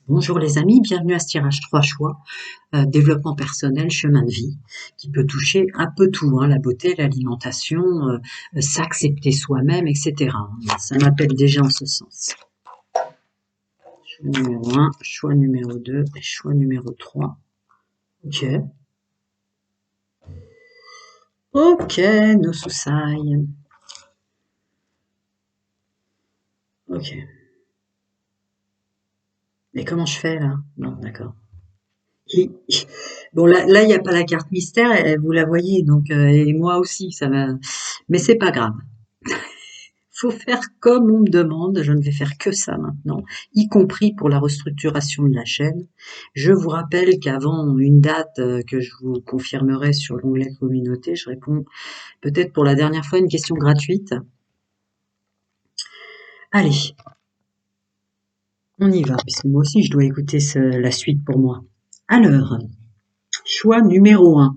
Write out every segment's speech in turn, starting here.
Bonjour les amis, bienvenue à ce tirage 3 choix, développement personnel, chemin de vie, qui peut toucher un peu tout, hein, la beauté, l'alimentation, s'accepter soi-même, etc. Ça m'appelle déjà en ce sens. Choix numéro 1, choix numéro 2 et choix numéro 3. Ok. Ok, no susai. Ok. Mais comment je fais là? Non, d'accord. Hi. Bon là il n'y a pas la carte mystère, vous la voyez donc et moi aussi ça va, mais c'est pas grave. Faut faire comme on me demande, je ne vais faire que ça maintenant, y compris pour la restructuration de la chaîne. Je vous rappelle qu'avant une date que je vous confirmerai sur l'onglet communauté, je réponds peut-être pour la dernière fois une question gratuite. Allez, on y va, puisque moi aussi je dois écouter la suite pour moi. Alors, choix numéro 1.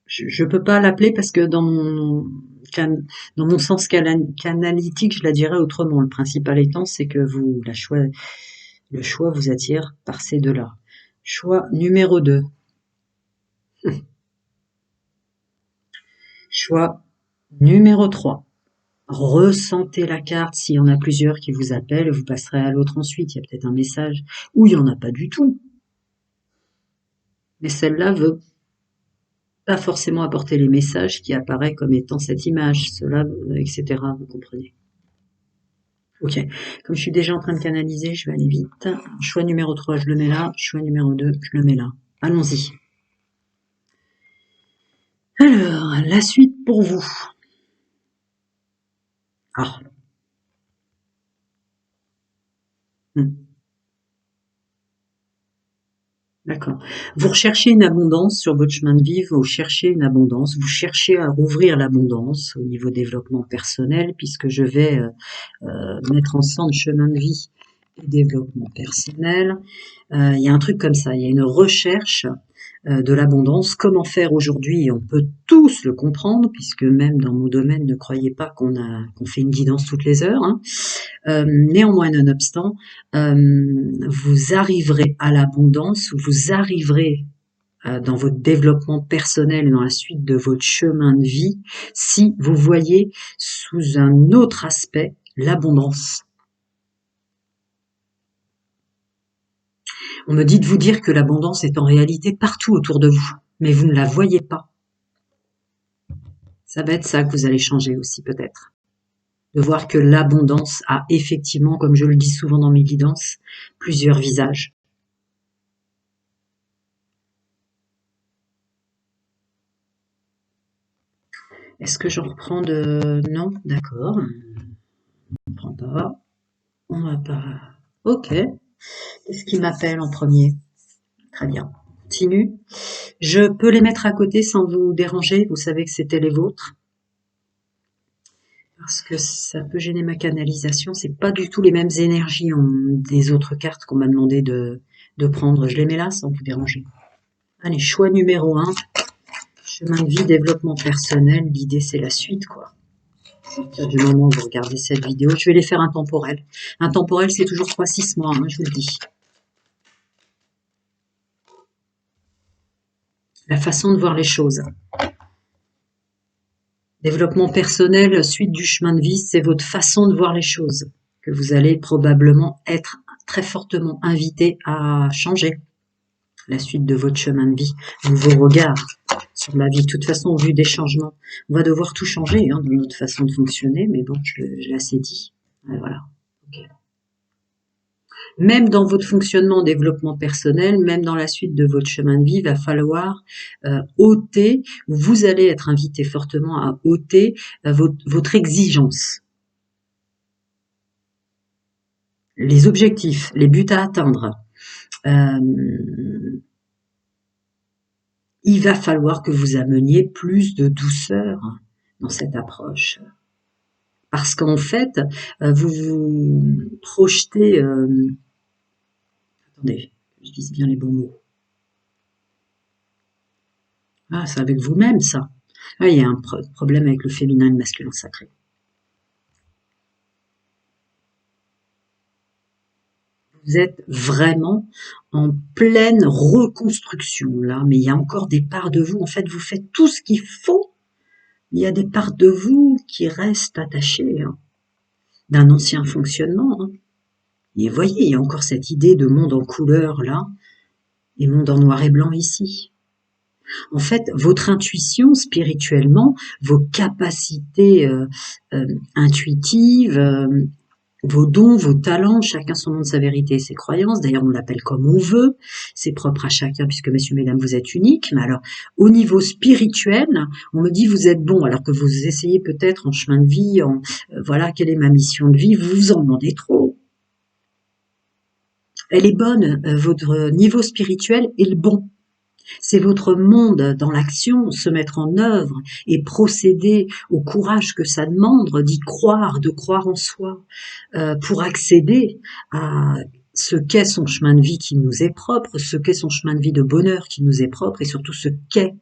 Je peux pas l'appeler parce que dans mon sens canalytique, je la dirais autrement. Le principal étant, c'est que le choix vous attire par ces deux-là. Choix numéro 2. Choix numéro 3. Ressentez la carte. S'il y en a plusieurs qui vous appellent, vous passerez à l'autre ensuite. Il y a peut-être un message. Ou il n'y en a pas du tout. Mais celle-là veut pas forcément apporter les messages qui apparaissent comme étant cette image, cela, etc. Vous comprenez? Ok, comme je suis déjà en train de canaliser, je vais aller vite. Choix numéro 3, je le mets là. Choix numéro 2, je le mets là. Allons-y. Alors, la suite pour vous. Ah. D'accord. Vous recherchez une abondance sur votre chemin de vie, vous cherchez une abondance, vous cherchez à rouvrir l'abondance au niveau développement personnel, puisque je vais mettre ensemble chemin de vie et développement personnel. Il y a un truc comme ça, il y a une recherche de l'abondance. Comment faire aujourd'hui? On peut tous le comprendre, puisque même dans mon domaine, ne croyez pas qu'on fait une guidance toutes les heures, hein. Néanmoins, nonobstant, vous arriverez à l'abondance, vous arriverez dans votre développement personnel et dans la suite de votre chemin de vie si vous voyez sous un autre aspect l'abondance. On me dit de vous dire que l'abondance est en réalité partout autour de vous, mais vous ne la voyez pas. Ça va être ça que vous allez changer aussi peut-être. De voir que l'abondance a effectivement, comme je le dis souvent dans mes guidances, plusieurs visages. Est-ce que j'en reprends de... Non, d'accord. On ne prend pas. On va pas... Ok. Qu'est-ce qui m'appelle en premier? Très bien. Continue. Je peux les mettre à côté sans vous déranger. Vous savez que c'était les vôtres. Parce que ça peut gêner ma canalisation. C'est pas du tout les mêmes énergies des autres cartes qu'on m'a demandé de prendre. Je les mets là sans vous déranger. Allez, choix numéro 1. Chemin de vie, développement personnel. L'idée, c'est la suite, quoi. À partir du moment où vous regardez cette vidéo, je vais les faire intemporels. Intemporel, c'est toujours 3-6 mois, hein, je vous le dis. La façon de voir les choses. Développement personnel, suite du chemin de vie, c'est votre façon de voir les choses que vous allez probablement être très fortement invité à changer. La suite de votre chemin de vie, vos regards sur la vie. De toute façon, au vu des changements, on va devoir tout changer hein, dans notre façon de fonctionner, mais bon, je l'ai assez dit. Et voilà. Okay. Même dans votre fonctionnement, développement personnel, même dans la suite de votre chemin de vie, il va falloir ôter, vous allez être invité fortement à ôter votre exigence. Les objectifs, les buts à atteindre. Il va falloir que vous ameniez plus de douceur dans cette approche. Parce qu'en fait, vous vous projetez... attendez, je dise bien les bons mots. Ah, c'est avec vous-même, ça. Ah, il y a un problème avec le féminin et le masculin sacré. Vous êtes vraiment en pleine reconstruction là, mais il y a encore des parts de vous. En fait, vous faites tout ce qu'il faut. Il y a des parts de vous qui restent attachées hein, d'un ancien fonctionnement. Hein. Et voyez, il y a encore cette idée de monde en couleur là, et monde en noir et blanc ici. En fait, votre intuition spirituellement, vos capacités intuitives, vos dons, vos talents, chacun son nom de sa vérité et ses croyances. D'ailleurs, on l'appelle comme on veut. C'est propre à chacun, puisque messieurs, mesdames, vous êtes uniques. Mais alors, au niveau spirituel, on me dit vous êtes bon, alors que vous essayez peut-être en chemin de vie, voilà, quelle est ma mission de vie, vous vous en demandez trop. Elle est bonne, votre niveau spirituel est le bon. C'est votre monde dans l'action, se mettre en œuvre et procéder au courage que ça demande, d'y croire, de croire en soi, pour accéder à ce qu'est son chemin de vie qui nous est propre, ce qu'est son chemin de vie de bonheur qui nous est propre et surtout ce qu'est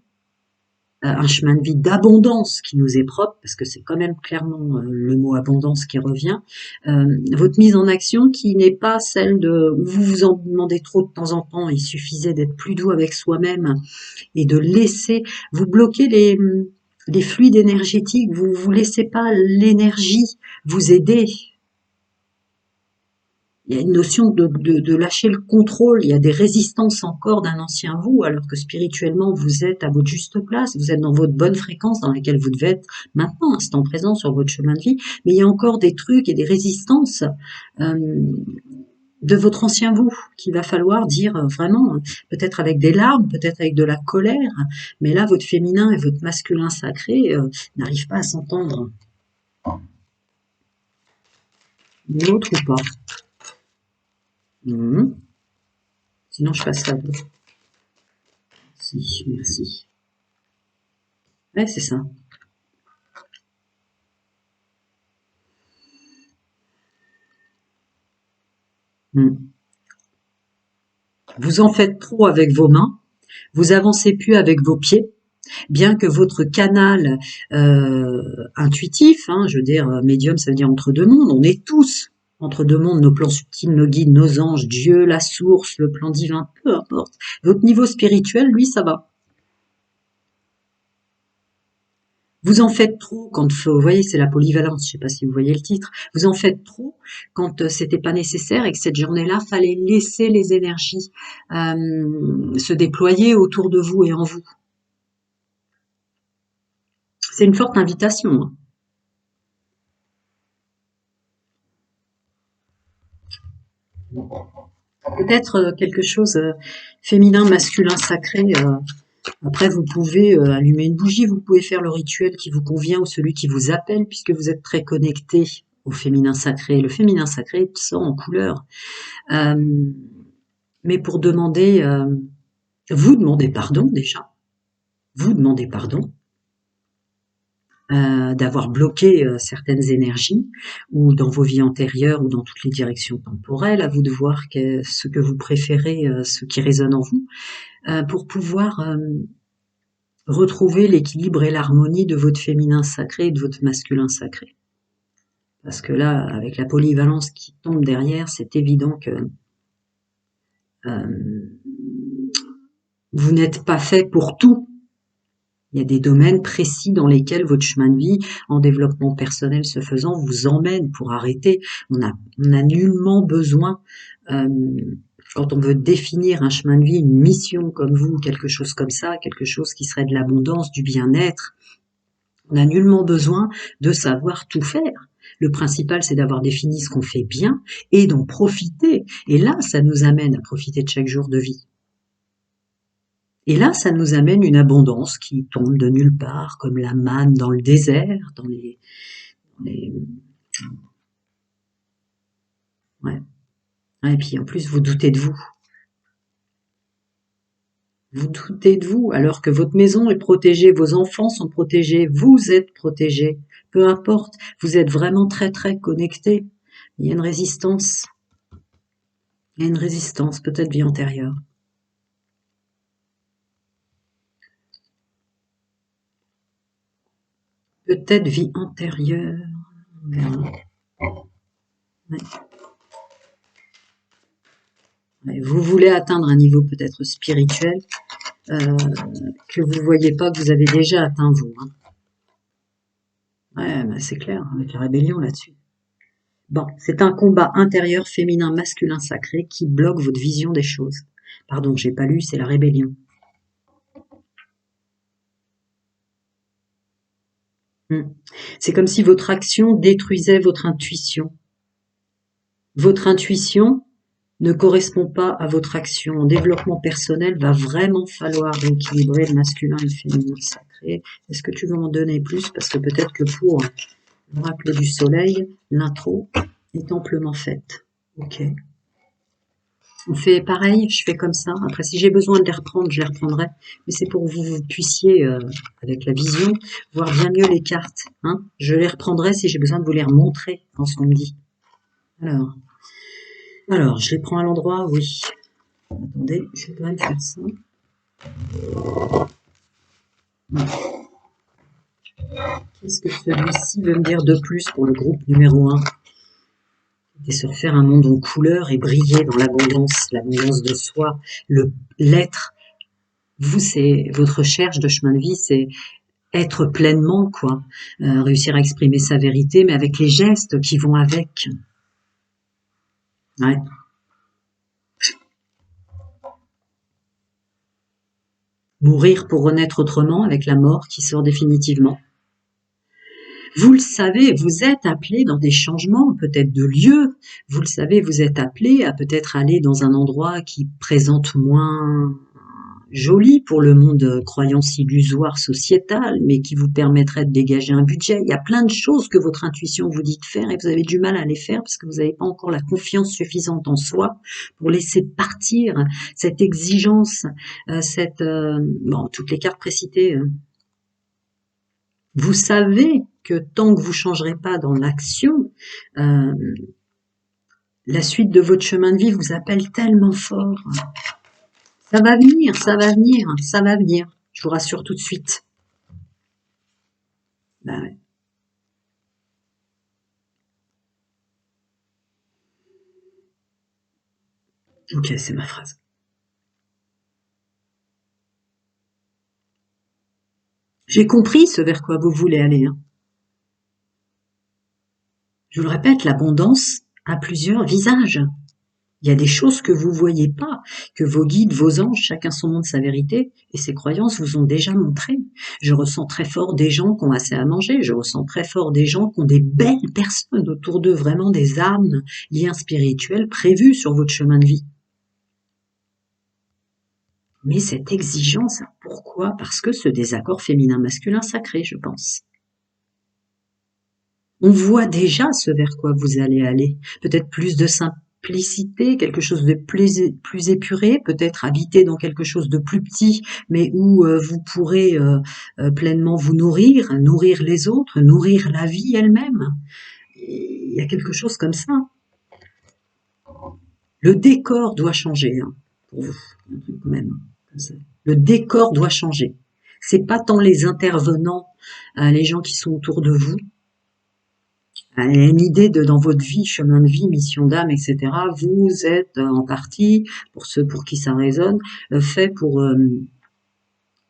un chemin de vie d'abondance qui nous est propre, parce que c'est quand même clairement le mot abondance qui revient, votre mise en action qui n'est pas celle de où vous vous en demandez trop de temps en temps, il suffisait d'être plus doux avec soi-même et de laisser, vous bloquer les fluides énergétiques, vous laissez pas l'énergie vous aider. Il y a une notion de lâcher le contrôle, il y a des résistances encore d'un ancien vous, alors que spirituellement vous êtes à votre juste place, vous êtes dans votre bonne fréquence dans laquelle vous devez être maintenant, instant présent sur votre chemin de vie, mais il y a encore des trucs et des résistances de votre ancien vous qu'il va falloir dire vraiment, peut-être avec des larmes, peut-être avec de la colère, mais là votre féminin et votre masculin sacré n'arrivent pas à s'entendre. L'autre ou pas. Sinon je passe à vous. Si, merci. Ouais, c'est ça. Vous en faites trop avec vos mains, vous avancez plus avec vos pieds, bien que votre canal intuitif, hein, je veux dire médium, ça veut dire entre deux mondes, on est tous entre deux mondes, nos plans subtils, nos guides, nos anges, Dieu, la source, le plan divin, peu importe. Votre niveau spirituel, lui, ça va. Vous en faites trop quand, vous voyez, c'est la polyvalence, je ne sais pas si vous voyez le titre, vous en faites trop quand c'était pas nécessaire et que cette journée-là, fallait laisser les énergies se déployer autour de vous et en vous. C'est une forte invitation. Hein. Peut-être quelque chose féminin, masculin, sacré. Après, vous pouvez allumer une bougie, vous pouvez faire le rituel qui vous convient ou celui qui vous appelle, puisque vous êtes très connecté au féminin sacré. Le féminin sacré sort en couleur. Mais pour demander, vous demandez pardon déjà. Vous demandez pardon d'avoir bloqué certaines énergies ou dans vos vies antérieures ou dans toutes les directions temporelles. À vous de voir ce que vous préférez, ce qui résonne en vous, pour pouvoir retrouver l'équilibre et l'harmonie de votre féminin sacré et de votre masculin sacré. Parce que là, avec la polyvalence qui tombe derrière, c'est évident que vous n'êtes pas fait pour tout. Il y a des domaines précis dans lesquels votre chemin de vie, en développement personnel se faisant, vous emmène pour arrêter. On a nullement besoin, quand on veut définir un chemin de vie, une mission comme vous, quelque chose comme ça, quelque chose qui serait de l'abondance, du bien-être, on n'a nullement besoin de savoir tout faire. Le principal, c'est d'avoir défini ce qu'on fait bien et d'en profiter. Et là, ça nous amène à profiter de chaque jour de vie. Et là, ça nous amène une abondance qui tombe de nulle part, comme la manne dans le désert, dans les... Ouais. Et puis en plus, vous doutez de vous. Vous doutez de vous, alors que votre maison est protégée, vos enfants sont protégés, vous êtes protégés. Peu importe, vous êtes vraiment très très connectés. Il y a une résistance. Il y a une résistance, peut-être vie antérieure. Peut-être vie antérieure. On verra. Ouais. Ouais, vous voulez atteindre un niveau peut-être spirituel que vous voyez pas que vous avez déjà atteint vous. Hein. Ouais, bah, c'est clair, avec la rébellion là-dessus. Bon, c'est un combat intérieur féminin masculin sacré qui bloque votre vision des choses. Pardon, j'ai pas lu, c'est la rébellion. Hmm. C'est comme si votre action détruisait votre intuition. Votre intuition ne correspond pas à votre action. En développement personnel, va vraiment falloir rééquilibrer le masculin et le féminin sacré. Est-ce que tu veux m'en donner plus? Parce que peut-être que pour l'oracle du soleil, l'intro est amplement faite. Ok. On fait pareil, je fais comme ça. Après, si j'ai besoin de les reprendre, je les reprendrai. Mais c'est pour que vous puissiez, avec la vision, voir bien mieux les cartes. Hein. Je les reprendrai si j'ai besoin de vous les remontrer dans ce qu'on me dit. Alors, je les prends à l'endroit, oui. Attendez, je vais quand même faire ça. Qu'est-ce que celui-ci veut me dire de plus pour le groupe numéro 1? Et se refaire un monde en couleur et briller dans l'abondance de soi, l'être. Vous, c'est votre recherche de chemin de vie, c'est être pleinement, quoi. Réussir à exprimer sa vérité, mais avec les gestes qui vont avec. Ouais. Mourir pour renaître autrement avec la mort qui sort définitivement. Vous le savez, vous êtes appelé dans des changements, peut-être de lieu. Vous le savez, vous êtes appelé à peut-être aller dans un endroit qui présente moins joli pour le monde croyance illusoire sociétal, mais qui vous permettrait de dégager un budget. Il y a plein de choses que votre intuition vous dit de faire et vous avez du mal à les faire parce que vous n'avez pas encore la confiance suffisante en soi pour laisser partir cette exigence, bon, toutes les cartes précitées. Vous savez que tant que vous changerez pas dans l'action, la suite de votre chemin de vie vous appelle tellement fort. Ça va venir, ça va venir, ça va venir. Je vous rassure tout de suite. Ben ouais. Ok, c'est ma phrase. J'ai compris ce vers quoi vous voulez aller. Hein. Je vous le répète, l'abondance a plusieurs visages. Il y a des choses que vous voyez pas, que vos guides, vos anges, chacun son monde, sa vérité, et ses croyances vous ont déjà montré. Je ressens très fort des gens qui ont assez à manger, je ressens très fort des gens qui ont des belles personnes autour d'eux, vraiment des âmes, liens spirituels prévus sur votre chemin de vie. Mais cette exigence, pourquoi? Parce que ce désaccord féminin-masculin sacré, je pense. On voit déjà ce vers quoi vous allez aller. Peut-être plus de simplicité, quelque chose de plus épuré, peut-être habiter dans quelque chose de plus petit, mais où vous pourrez pleinement vous nourrir les autres, nourrir la vie elle-même. Il y a quelque chose comme ça. Le décor doit changer, hein, pour vous, même. Comme ça. Le décor doit changer. C'est pas tant les intervenants, les gens qui sont autour de vous, une idée de dans votre vie, chemin de vie, mission d'âme, etc. Vous êtes en partie, pour ceux pour qui ça résonne, fait pour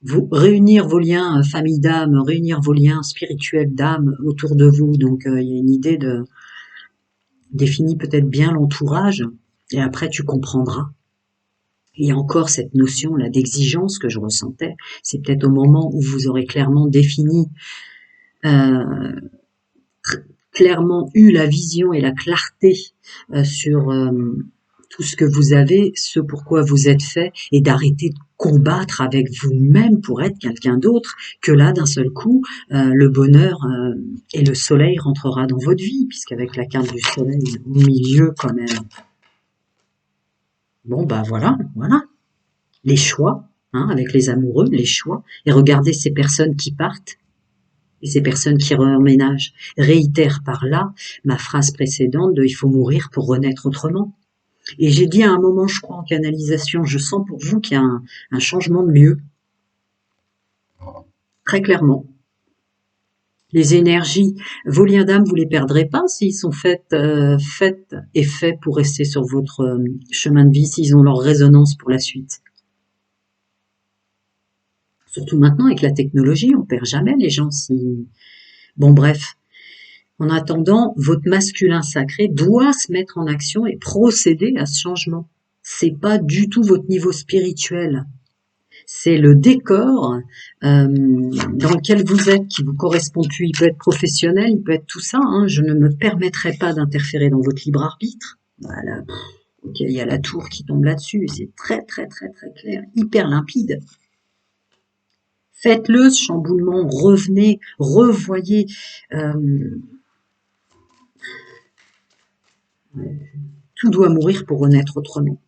vous réunir vos liens famille d'âme, réunir vos liens spirituels d'âme autour de vous. Donc il y a une idée de définir peut-être bien l'entourage, et après tu comprendras. Il y a encore cette notion là d'exigence que je ressentais. C'est peut-être au moment où vous aurez clairement défini clairement eu la vision et la clarté sur tout ce que vous avez, ce pourquoi vous êtes fait, et d'arrêter de combattre avec vous-même pour être quelqu'un d'autre, que là, d'un seul coup, le bonheur et le soleil rentrera dans votre vie, puisqu'avec la carte du soleil au milieu quand même. Bon, bah voilà. Les choix, hein, avec les amoureux, les choix, et regardez ces personnes qui partent, et ces personnes qui remménagent réitèrent par là ma phrase précédente de « il faut mourir pour renaître autrement ». Et j'ai dit à un moment, je crois, en canalisation, je sens pour vous qu'il y a un changement de lieu. Très clairement. Les énergies, vos liens d'âme, vous les perdrez pas s'ils sont faits et faits pour rester sur votre chemin de vie, s'ils ont leur résonance pour la suite. Surtout maintenant avec la technologie, on perd jamais les gens si... Bon bref, en attendant, votre masculin sacré doit se mettre en action et procéder à ce changement. C'est pas du tout votre niveau spirituel. C'est le décor dans lequel vous êtes qui vous correspond plus. Il peut être professionnel, il peut être tout ça. Hein. Je ne me permettrai pas d'interférer dans votre libre arbitre. Voilà. Ok, il y a la tour qui tombe là-dessus. C'est très très très très clair, hyper limpide. Faites-le ce chamboulement, revenez, revoyez. Tout doit mourir pour renaître autrement.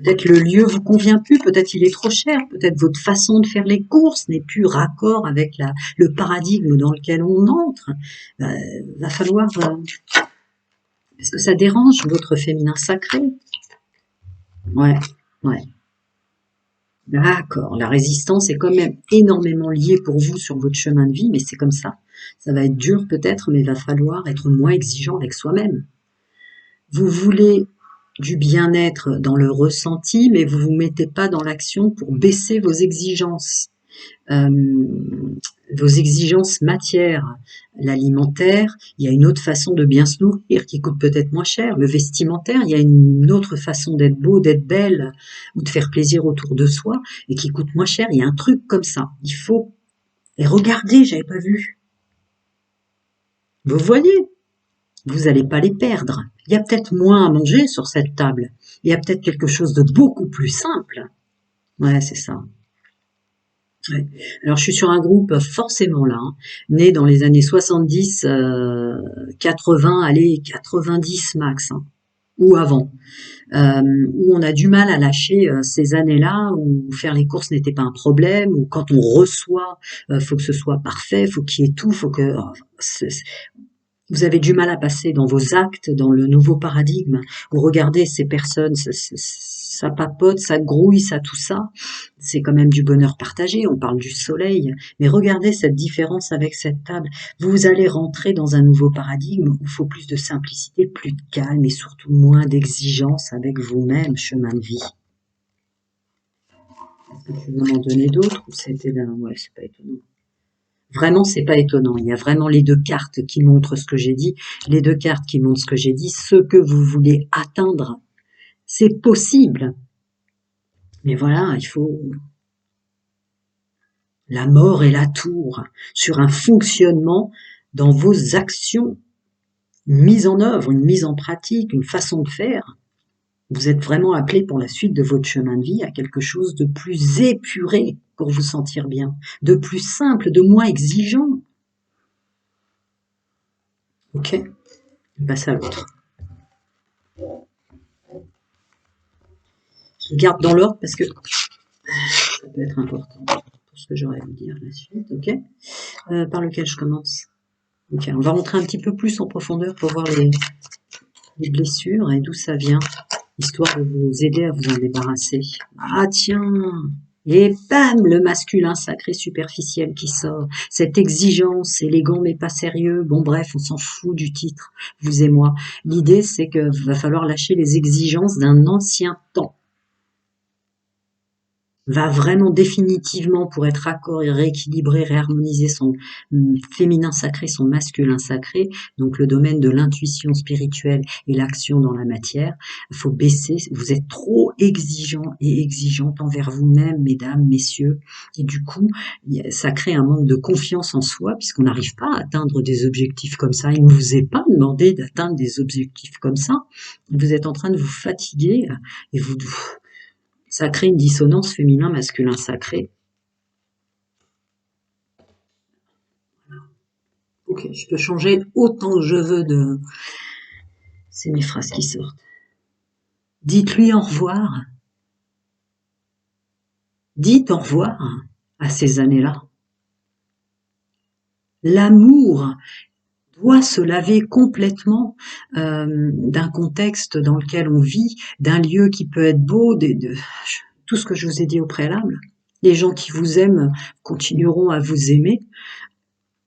Peut-être le lieu vous convient plus, peut-être il est trop cher, peut-être votre façon de faire les courses n'est plus raccord avec le paradigme dans lequel on entre. Va falloir... Est-ce que ça dérange votre féminin sacré? Ouais. D'accord, la résistance est quand même énormément liée pour vous sur votre chemin de vie, mais c'est comme ça. Ça va être dur peut-être, mais il va falloir être moins exigeant avec soi-même. Vous voulez du bien-être dans le ressenti, mais vous vous mettez pas dans l'action pour baisser vos exigences. Vos exigences matières, l'alimentaire, il y a une autre façon de bien se nourrir qui coûte peut-être moins cher. Le vestimentaire, il y a une autre façon d'être beau, d'être belle ou de faire plaisir autour de soi et qui coûte moins cher. Il y a un truc comme ça. Il faut... Et regardez, j'avais pas vu. Vous voyez, vous n'allez pas les perdre. Il y a peut-être moins à manger sur cette table. Il y a peut-être quelque chose de beaucoup plus simple. Ouais, c'est ça. Ouais. Alors, je suis sur un groupe forcément là, hein, né dans les années 70, 80, allez, 90 max, hein, ou avant, où on a du mal à lâcher ces années-là, où faire les courses n'était pas un problème, où quand on reçoit, faut que ce soit parfait, faut qu'il y ait tout, faut que... vous avez du mal à passer dans vos actes, dans le nouveau paradigme. Vous regardez ces personnes, ça papote, ça grouille, ça tout ça. C'est quand même du bonheur partagé, on parle du soleil. Mais regardez cette différence avec cette table. Vous allez rentrer dans un nouveau paradigme où il faut plus de simplicité, plus de calme et surtout moins d'exigence avec vous-même, chemin de vie. Est-ce que tu veux m'en donner d'autres ou c'était d'un... Ouais, c'est pas étonnant. Vraiment, c'est pas étonnant. Il y a vraiment les deux cartes qui montrent ce que j'ai dit. Les deux cartes qui montrent ce que j'ai dit. Ce que vous voulez atteindre, c'est possible. Mais voilà, il faut la mort et la tour sur un fonctionnement dans vos actions. Une mise en œuvre, une mise en pratique, une façon de faire. Vous êtes vraiment appelé pour la suite de votre chemin de vie à quelque chose de plus épuré pour vous sentir bien, de plus simple, de moins exigeant. Ok, on passe à l'autre. Je garde dans l'ordre parce que ça peut être important pour ce que j'aurais à vous dire la suite. Ok, par lequel je commence? Ok, on va rentrer un petit peu plus en profondeur pour voir les blessures et d'où ça vient, histoire de vous aider à vous en débarrasser. Ah tiens, et bam, le masculin sacré superficiel qui sort. Cette exigence, élégant mais pas sérieux. Bon bref, on s'en fout du titre, vous et moi. L'idée, c'est que va falloir lâcher les exigences d'un ancien temps. Va vraiment définitivement pour être raccord et rééquilibrer, réharmoniser son féminin sacré, son masculin sacré, donc le domaine de l'intuition spirituelle et l'action dans la matière. Il faut baisser, vous êtes trop exigeant et exigeante envers vous-même, mesdames, messieurs, et du coup, ça crée un manque de confiance en soi puisqu'on n'arrive pas à atteindre des objectifs comme ça. Il ne vous est pas demandé d'atteindre des objectifs comme ça. Vous êtes en train de vous fatiguer et ça crée une dissonance féminin-masculin sacré. Ok, je peux changer autant que je veux de... C'est mes phrases qui sortent. Dites-lui au revoir. Dites au revoir à ces années-là. L'amour doit se laver complètement d'un contexte dans lequel on vit, d'un lieu qui peut être beau, tout ce que je vous ai dit au préalable. Les gens qui vous aiment continueront à vous aimer.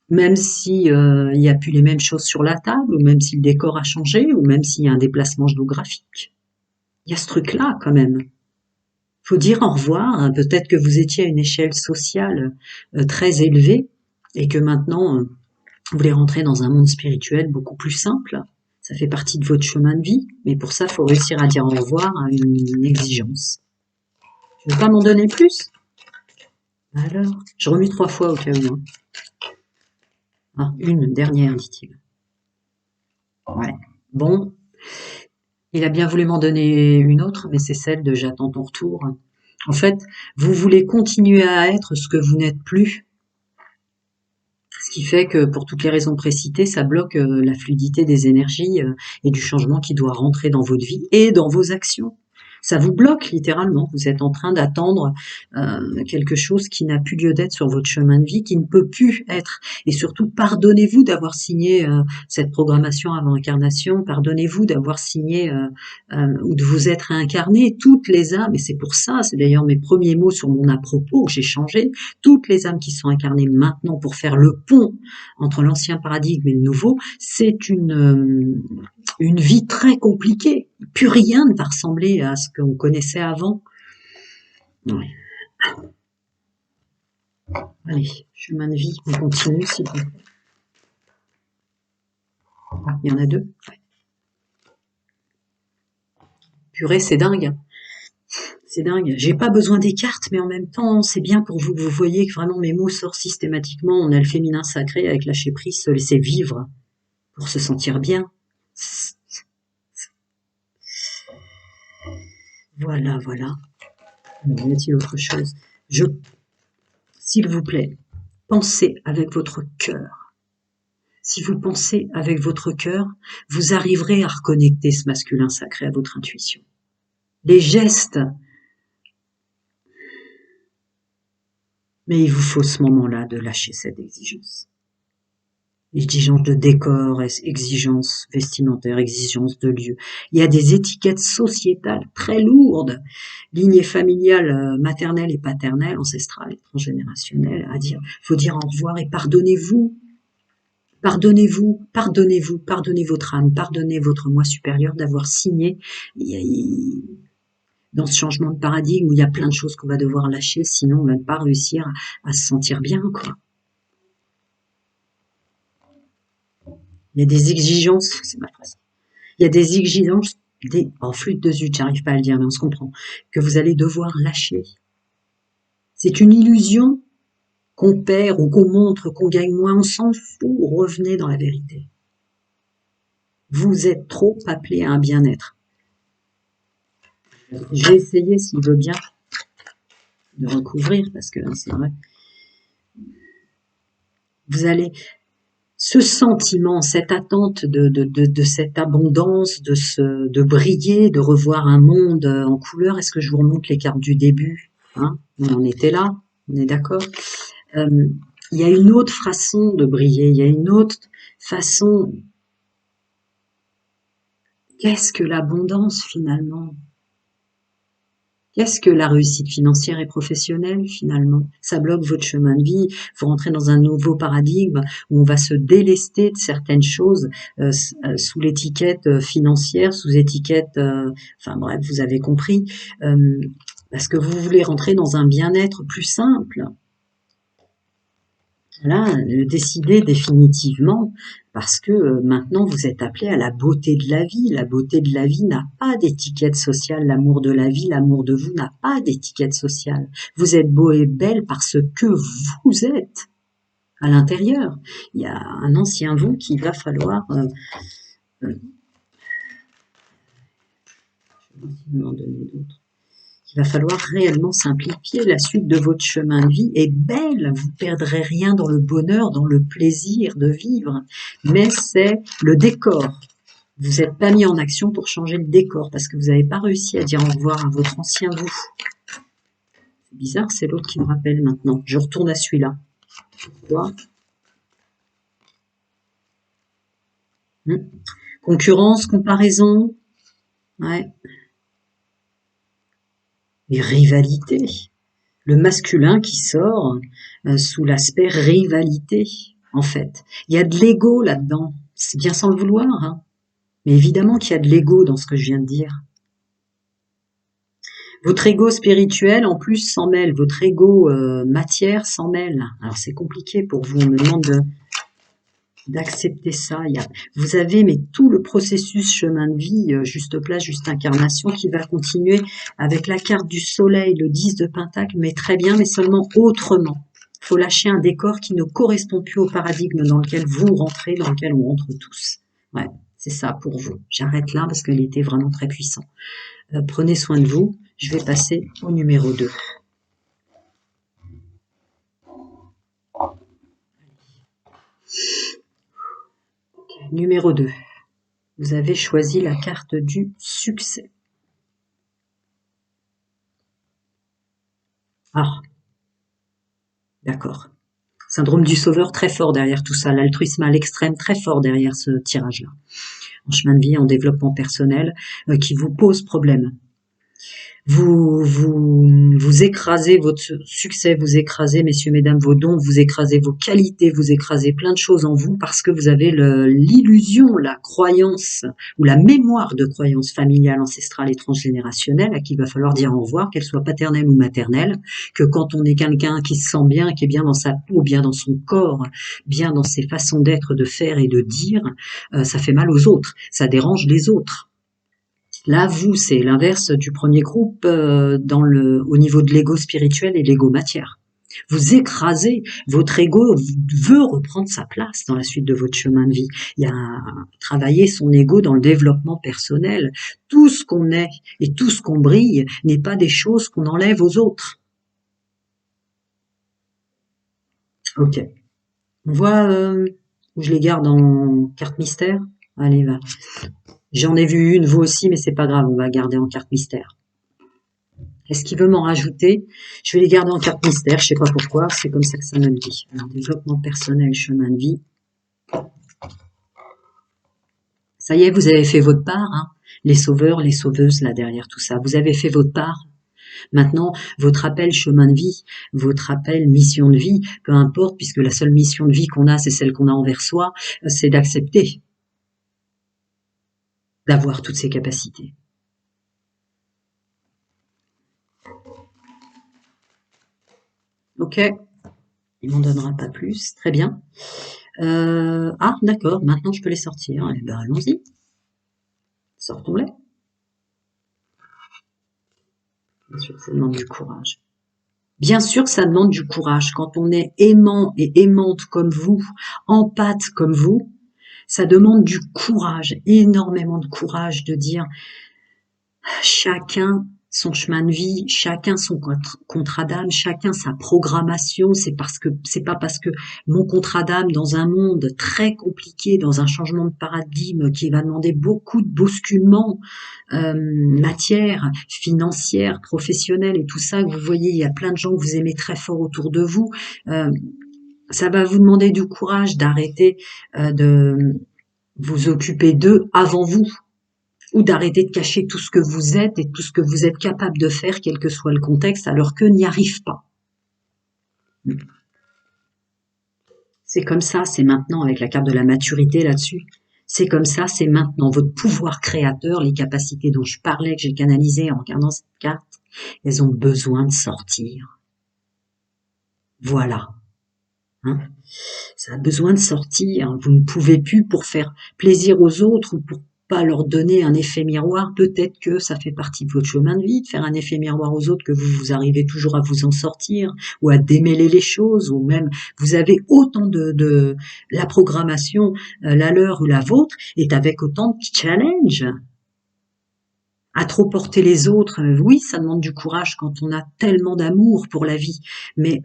Même si il n'y a plus les mêmes choses sur la table, ou même si le décor a changé, ou même s'il y a un déplacement géographique. Il y a ce truc-là quand même. Faut dire au revoir, hein. Peut-être que vous étiez à une échelle sociale très élevée et que maintenant vous voulez rentrer dans un monde spirituel beaucoup plus simple. Ça fait partie de votre chemin de vie, mais pour ça, il faut réussir à dire au revoir à une exigence. Tu veux pas m'en donner plus? Alors, je remue 3 fois au cas où. Hein. Ah, une dernière, dit-il. Ouais. Bon, il a bien voulu m'en donner une autre, mais c'est celle de j'attends ton retour. En fait, vous voulez continuer à être ce que vous n'êtes plus, ce qui fait que pour toutes les raisons précitées, ça bloque la fluidité des énergies et du changement qui doit rentrer dans votre vie et dans vos actions. Ça vous bloque littéralement. Vous êtes en train d'attendre quelque chose qui n'a plus lieu d'être sur votre chemin de vie, qui ne peut plus être. Et surtout, pardonnez-vous d'avoir signé cette programmation avant incarnation. Pardonnez-vous d'avoir signé ou de vous être réincarné. Toutes les âmes, et c'est pour ça, c'est d'ailleurs mes premiers mots sur mon à-propos que j'ai changé, toutes les âmes qui sont incarnées maintenant pour faire le pont entre l'ancien paradigme et le nouveau, c'est une vie très compliquée. Plus rien ne va ressembler à ce qu'on connaissait avant. Ouais. Allez, chemin de vie, on continue s'il vous plaît. Ah, il y en a 2. Ouais. Purée, c'est dingue. C'est dingue. J'ai pas besoin des cartes, mais en même temps, c'est bien pour vous que vous voyez que vraiment mes mots sortent systématiquement. On a le féminin sacré avec lâcher prise, se laisser vivre pour se sentir bien. Voilà, voilà. Y a-t-il autre chose? S'il vous plaît, pensez avec votre cœur. Si vous pensez avec votre cœur, vous arriverez à reconnecter ce masculin sacré à votre intuition. Les gestes, mais il vous faut ce moment-là de lâcher cette exigence. Exigence de décor, exigence vestimentaire, exigence de lieu. Il y a des étiquettes sociétales très lourdes, lignée familiale, maternelle et paternelle, ancestrale et transgénérationnelle, à dire, faut dire au revoir et pardonnez-vous. Pardonnez-vous, pardonnez-vous, pardonnez votre âme, pardonnez votre moi supérieur d'avoir signé dans ce changement de paradigme où il y a plein de choses qu'on va devoir lâcher, sinon on va pas réussir à se sentir bien, quoi. Il y a des exigences, c'est ma phrase. Il y a des exigences, flûte de zut, j'arrive pas à le dire, mais on se comprend, que vous allez devoir lâcher. C'est une illusion qu'on perd ou qu'on montre, qu'on gagne moins, on s'en fout, revenez dans la vérité. Vous êtes trop appelé à un bien-être. J'ai essayé, s'il veut bien, de recouvrir, parce que c'est vrai. Vous allez, ce sentiment, cette attente de cette abondance, de briller, de revoir un monde en couleur. Est-ce que je vous remonte les cartes du début, hein? On en était là, on est d'accord. Il y a une autre façon de briller, il y a une autre façon. Qu'est-ce que l'abondance finalement? Qu'est-ce que la réussite financière et professionnelle finalement? Ça bloque votre chemin de vie. Vous rentrez dans un nouveau paradigme où on va se délester de certaines choses sous l'étiquette financière, sous étiquette, enfin bref, vous avez compris, parce que vous voulez rentrer dans un bien-être plus simple. Voilà, décider définitivement, parce que maintenant vous êtes appelé à la beauté de la vie. La beauté de la vie n'a pas d'étiquette sociale. L'amour de la vie, l'amour de vous n'a pas d'étiquette sociale. Vous êtes beau et belle parce que vous êtes à l'intérieur. Il y a un ancien vous qu'il va falloir... je vais m'en donner d'autres. Il va falloir réellement simplifier. La suite de votre chemin de vie est belle. Vous ne perdrez rien dans le bonheur, dans le plaisir de vivre. Mais c'est le décor. Vous n'êtes pas mis en action pour changer le décor parce que vous n'avez pas réussi à dire au revoir à votre ancien vous. C'est bizarre, c'est l'autre qui me rappelle maintenant. Je retourne à celui-là. Pourquoi? Concurrence, comparaison. Ouais. Et rivalité. Le masculin qui sort sous l'aspect rivalité. en fait. Il y a de l'ego là-dedans. C'est bien sans le vouloir, hein. Mais évidemment qu'il y a de l'ego dans ce que je viens de dire. Votre ego spirituel, en plus, s'en mêle. Votre ego matière s'en mêle. Alors, c'est compliqué pour vous. On me demande d'accepter ça. Vous avez mais tout le processus chemin de vie, juste place, juste incarnation, qui va continuer avec la carte du soleil, le 10 de Pentacle, mais très bien, mais seulement autrement. Il faut lâcher un décor qui ne correspond plus au paradigme dans lequel vous rentrez, dans lequel on rentre tous. Ouais, c'est ça pour vous. J'arrête là parce qu'il était vraiment très puissant. Prenez soin de vous. Je vais passer au numéro 2. Numéro 2. Vous avez choisi la carte du succès. Ah, d'accord. Syndrome du sauveur très fort derrière tout ça, l'altruisme à l'extrême très fort derrière ce tirage-là. En chemin de vie, en développement personnel, qui vous pose problème. Vous écrasez votre succès, vous écrasez, messieurs, mesdames, vos dons, vous écrasez vos qualités, vous écrasez plein de choses en vous parce que vous avez l'illusion, la croyance ou la mémoire de croyance familiale, ancestrale et transgénérationnelle à qui il va falloir dire au revoir, qu'elle soit paternelle ou maternelle, que quand on est quelqu'un qui se sent bien, qui est bien dans sa peau, bien dans son corps, bien dans ses façons d'être, de faire et de dire, ça fait mal aux autres, ça dérange les autres. Là, vous, c'est l'inverse du premier groupe au niveau de l'ego spirituel et de l'ego matière. Vous écrasez, votre ego veut reprendre sa place dans la suite de votre chemin de vie. Il y a travailler son ego dans le développement personnel. Tout ce qu'on est et tout ce qu'on brille n'est pas des choses qu'on enlève aux autres. Ok. On voit où je les garde en carte mystère. Allez, va. J'en ai vu une, vous aussi, mais c'est pas grave, on va garder en carte mystère. Est-ce qu'il veut m'en rajouter? Je vais les garder en carte mystère, je sais pas pourquoi, c'est comme ça que ça me le dit. Alors, développement personnel, chemin de vie. Ça y est, vous avez fait votre part, hein. Les sauveurs, les sauveuses, là derrière tout ça, vous avez fait votre part. Maintenant, votre appel chemin de vie, votre appel mission de vie, peu importe, puisque la seule mission de vie qu'on a, c'est celle qu'on a envers soi, c'est d'accepter d'avoir toutes ces capacités. Ok, il m'en donnera pas plus, très bien. Ah, d'accord, maintenant je peux les sortir. Eh ben, allons-y. Sortons-les. Bien sûr que ça demande du courage. Bien sûr que ça demande du courage. Quand on est aimant et aimante comme vous, empathe comme vous, ça demande du courage, énormément de courage de dire chacun son chemin de vie, chacun son contrat d'âme, chacun sa programmation. C'est pas parce que mon contrat d'âme dans un monde très compliqué, dans un changement de paradigme qui va demander beaucoup de bousculements, matière, financière, professionnelle et tout ça, que vous voyez, il y a plein de gens que vous aimez très fort autour de vous. Ça va vous demander du courage d'arrêter de vous occuper d'eux avant vous, ou d'arrêter de cacher tout ce que vous êtes et tout ce que vous êtes capable de faire, quel que soit le contexte, alors qu'eux n'y arrivent pas. C'est comme ça, c'est maintenant, avec la carte de la maturité là-dessus. C'est comme ça, c'est maintenant. Votre pouvoir créateur, les capacités dont je parlais, que j'ai canalisées en regardant cette carte, elles ont besoin de sortir. Voilà. Hein, ça a besoin de sortir. Vous ne pouvez plus, pour faire plaisir aux autres ou pour pas leur donner un effet miroir. Peut-être que ça fait partie de votre chemin de vie, de faire un effet miroir aux autres, que vous arrivez toujours à vous en sortir ou à démêler les choses, ou même vous avez autant de la programmation, la leur ou la vôtre, est avec autant de challenges. À trop porter les autres, oui, ça demande du courage quand on a tellement d'amour pour la vie, mais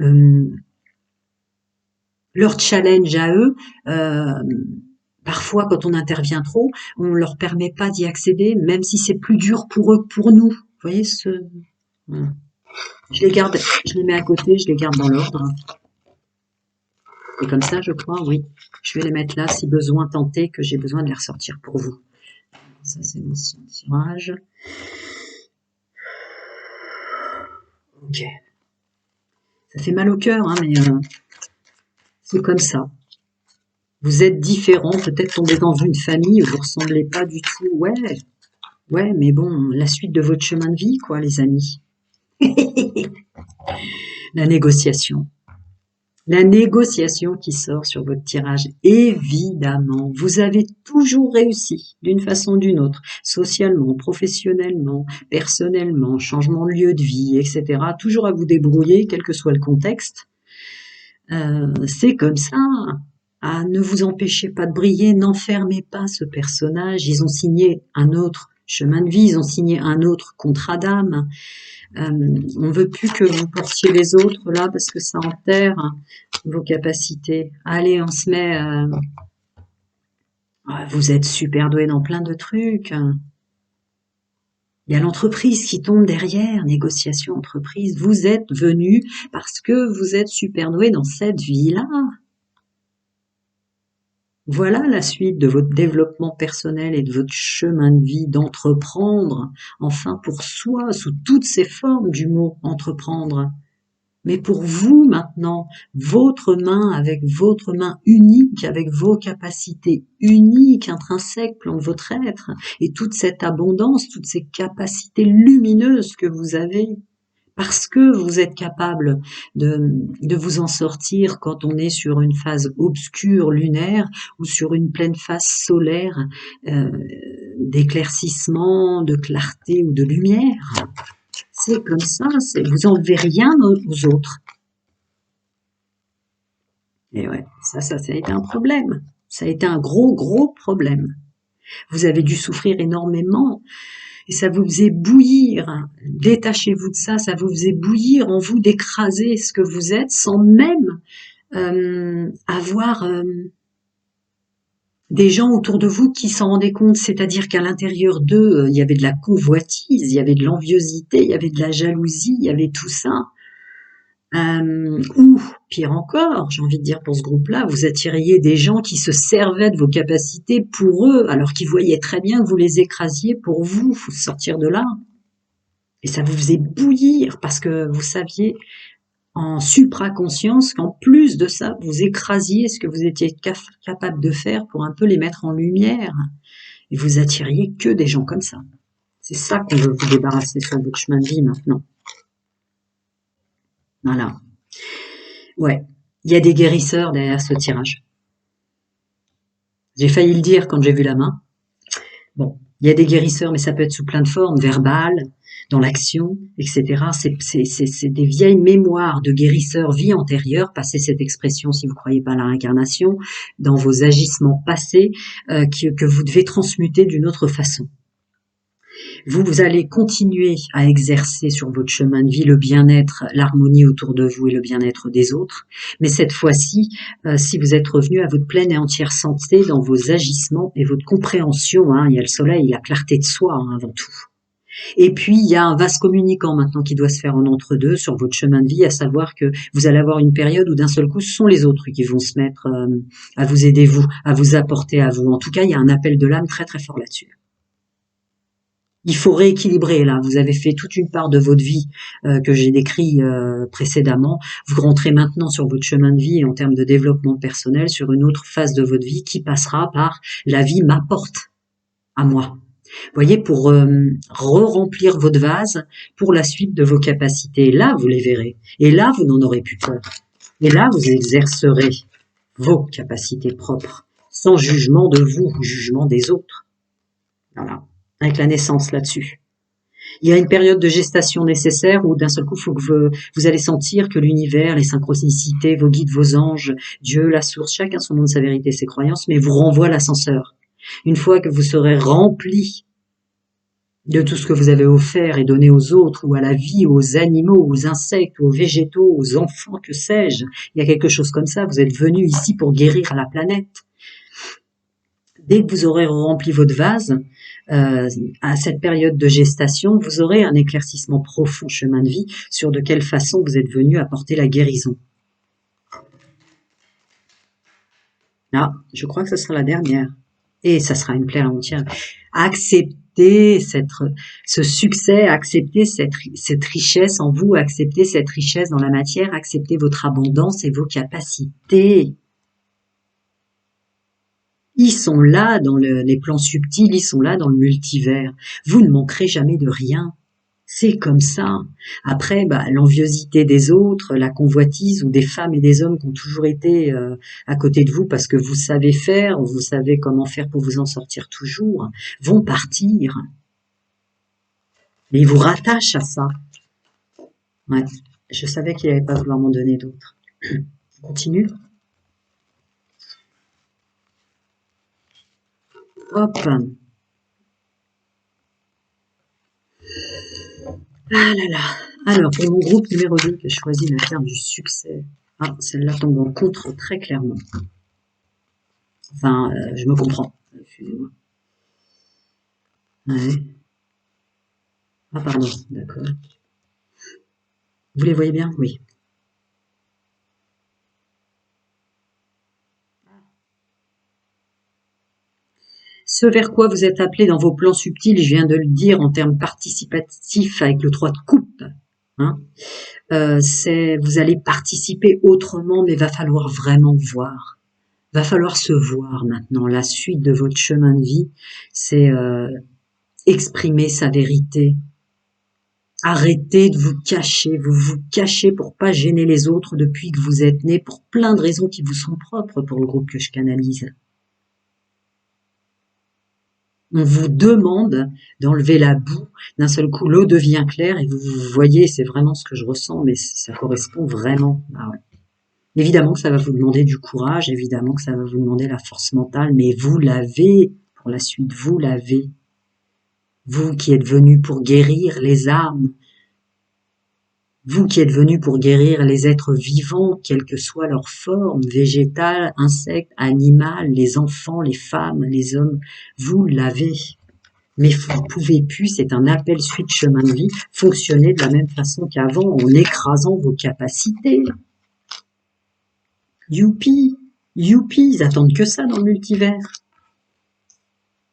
leur challenge à eux, parfois quand on intervient trop, on leur permet pas d'y accéder, même si c'est plus dur pour eux que pour nous. Vous voyez voilà. Je les garde, je les mets à côté, je les garde dans l'ordre. Et comme ça, je crois, oui. Je vais les mettre là si besoin, tenter que j'ai besoin de les ressortir pour vous. Ça, c'est l'ancien tirage. Ok. Ça fait mal au cœur, hein, mais c'est comme ça. Vous êtes différent, peut-être tombé dans une famille où vous ressemblez pas du tout. Ouais, ouais, mais bon, la suite de votre chemin de vie, quoi, les amis. La négociation. La négociation qui sort sur votre tirage, évidemment, vous avez toujours réussi d'une façon ou d'une autre, socialement, professionnellement, personnellement, changement de lieu de vie, etc. Toujours à vous débrouiller, quel que soit le contexte. C'est comme ça. Ah, ne vous empêchez pas de briller, n'enfermez pas ce personnage. Ils ont signé un autre chemin de vie, ils ont signé un autre contrat d'âme. On veut plus que vous portiez les autres là parce que ça enterre vos capacités. Allez, on se met. Vous êtes super doué dans plein de trucs. Il y a l'entreprise qui tombe derrière, négociation entreprise. Vous êtes venu parce que vous êtes super doué dans cette vie-là. Voilà la suite de votre développement personnel et de votre chemin de vie d'entreprendre, enfin pour soi, sous toutes ces formes du mot entreprendre. Mais pour vous maintenant, votre main avec votre main unique, avec vos capacités uniques, intrinsèques, plan de votre être, et toute cette abondance, toutes ces capacités lumineuses que vous avez, parce que vous êtes capable de vous en sortir quand on est sur une phase obscure lunaire ou sur une pleine phase solaire d'éclaircissement, de clarté ou de lumière. C'est comme ça, vous enlevez rien aux autres. Et ouais, ça a été un problème. Ça a été un gros problème. Vous avez dû souffrir énormément et ça vous faisait bouillir. Détachez-vous de ça, ça vous faisait bouillir en vous d'écraser ce que vous êtes sans même avoir des gens autour de vous qui s'en rendaient compte. C'est-à-dire qu'à l'intérieur d'eux, il y avait de la convoitise, il y avait de l'enviosité, il y avait de la jalousie, il y avait tout ça. Ou, pire encore, j'ai envie de dire pour ce groupe-là, vous attiriez des gens qui se servaient de vos capacités pour eux, alors qu'ils voyaient très bien que vous les écrasiez pour vous, faut sortir de là. Et ça vous faisait bouillir, parce que vous saviez en supraconscience qu'en plus de ça, vous écrasiez ce que vous étiez capable de faire pour un peu les mettre en lumière. Et vous attiriez que des gens comme ça. C'est ça qu'on veut vous débarrasser sur votre chemin de vie maintenant. Voilà. Ouais, il y a des guérisseurs derrière ce tirage. J'ai failli le dire quand j'ai vu la main. Bon, il y a des guérisseurs, mais ça peut être sous plein de formes, verbales, dans l'action, etc. C'est des vieilles mémoires de guérisseurs, vie antérieure, passez cette expression si vous ne croyez pas à la réincarnation, dans vos agissements passés que vous devez transmuter d'une autre façon. Vous allez continuer à exercer sur votre chemin de vie le bien-être, l'harmonie autour de vous et le bien-être des autres. Mais cette fois-ci, si vous êtes revenu à votre pleine et entière santé dans vos agissements et votre compréhension, il y a le soleil, la clarté de soi avant tout. Et puis, il y a un vase communicant maintenant qui doit se faire en entre-deux sur votre chemin de vie, à savoir que vous allez avoir une période où d'un seul coup, ce sont les autres qui vont se mettre à vous aider, vous, à vous apporter à vous. En tout cas, il y a un appel de l'âme très très fort là-dessus. Il faut rééquilibrer là. Vous avez fait toute une part de votre vie que j'ai décrit précédemment. Vous rentrez maintenant sur votre chemin de vie et en termes de développement personnel sur une autre phase de votre vie qui passera par la vie m'apporte à moi. Vous voyez, pour re-remplir votre vase pour la suite de vos capacités. Et là, vous les verrez. Et là, vous n'en aurez plus peur. Et là, vous exercerez vos capacités propres, sans jugement de vous, jugement des autres. Voilà. Avec la naissance là-dessus. Il y a une période de gestation nécessaire où d'un seul coup, faut que vous allez sentir que l'univers, les synchronicités, vos guides, vos anges, Dieu, la source, chacun son nom de sa vérité, ses croyances, mais vous renvoie l'ascenseur. Une fois que vous serez rempli de tout ce que vous avez offert et donné aux autres, ou à la vie, aux animaux, aux insectes, aux végétaux, aux enfants, que sais-je, il y a quelque chose comme ça, vous êtes venu ici pour guérir la planète. Dès que vous aurez rempli votre vase, à cette période de gestation, vous aurez un éclaircissement profond chemin de vie sur de quelle façon vous êtes venu apporter la guérison. Ah, je crois que ce sera la dernière. Et ça sera une plaie entière. Acceptez ce succès, acceptez cette richesse en vous, acceptez cette richesse dans la matière, acceptez votre abondance et vos capacités. Ils sont là dans les plans subtils, ils sont là dans le multivers. Vous ne manquerez jamais de rien. C'est comme ça. Après, l'enviosité des autres, la convoitise ou des femmes et des hommes qui ont toujours été à côté de vous parce que vous savez faire, vous savez comment faire pour vous en sortir toujours, vont partir. Mais ils vous rattachent à ça. Ouais. Je savais qu'il n'allait pas vouloir m'en donner d'autres. On continue. Hop. Ah là là. Alors, pour mon groupe numéro 2, que je choisis la carte du succès. Ah, celle-là tombe en contre très clairement. Enfin, je me comprends. Excusez-moi. Ouais. Ah, pardon, d'accord. Vous les voyez bien? Oui. Ce vers quoi vous êtes appelé dans vos plans subtils, je viens de le dire en termes participatifs avec le 3 de coupe, hein, c'est vous allez participer autrement, mais va falloir vraiment voir. Va falloir se voir maintenant. La suite de votre chemin de vie, c'est exprimer sa vérité. Arrêtez de vous cacher. Vous vous cachez pour pas gêner les autres depuis que vous êtes né, pour plein de raisons qui vous sont propres pour le groupe que je canalise. On vous demande d'enlever la boue. D'un seul coup, l'eau devient claire et vous voyez, c'est vraiment ce que je ressens, mais ça correspond vraiment. Ah ouais. Évidemment que ça va vous demander du courage, évidemment que ça va vous demander la force mentale, mais vous l'avez pour la suite, vous l'avez. Vous qui êtes venu pour guérir les âmes, vous qui êtes venu pour guérir les êtres vivants, quelle que soit leur forme, végétale, insecte, animal, les enfants, les femmes, les hommes, vous l'avez. Mais vous ne pouvez plus, c'est un appel suite chemin de vie, fonctionner de la même façon qu'avant en écrasant vos capacités. Youpi, youpi, ils attendent que ça dans le multivers.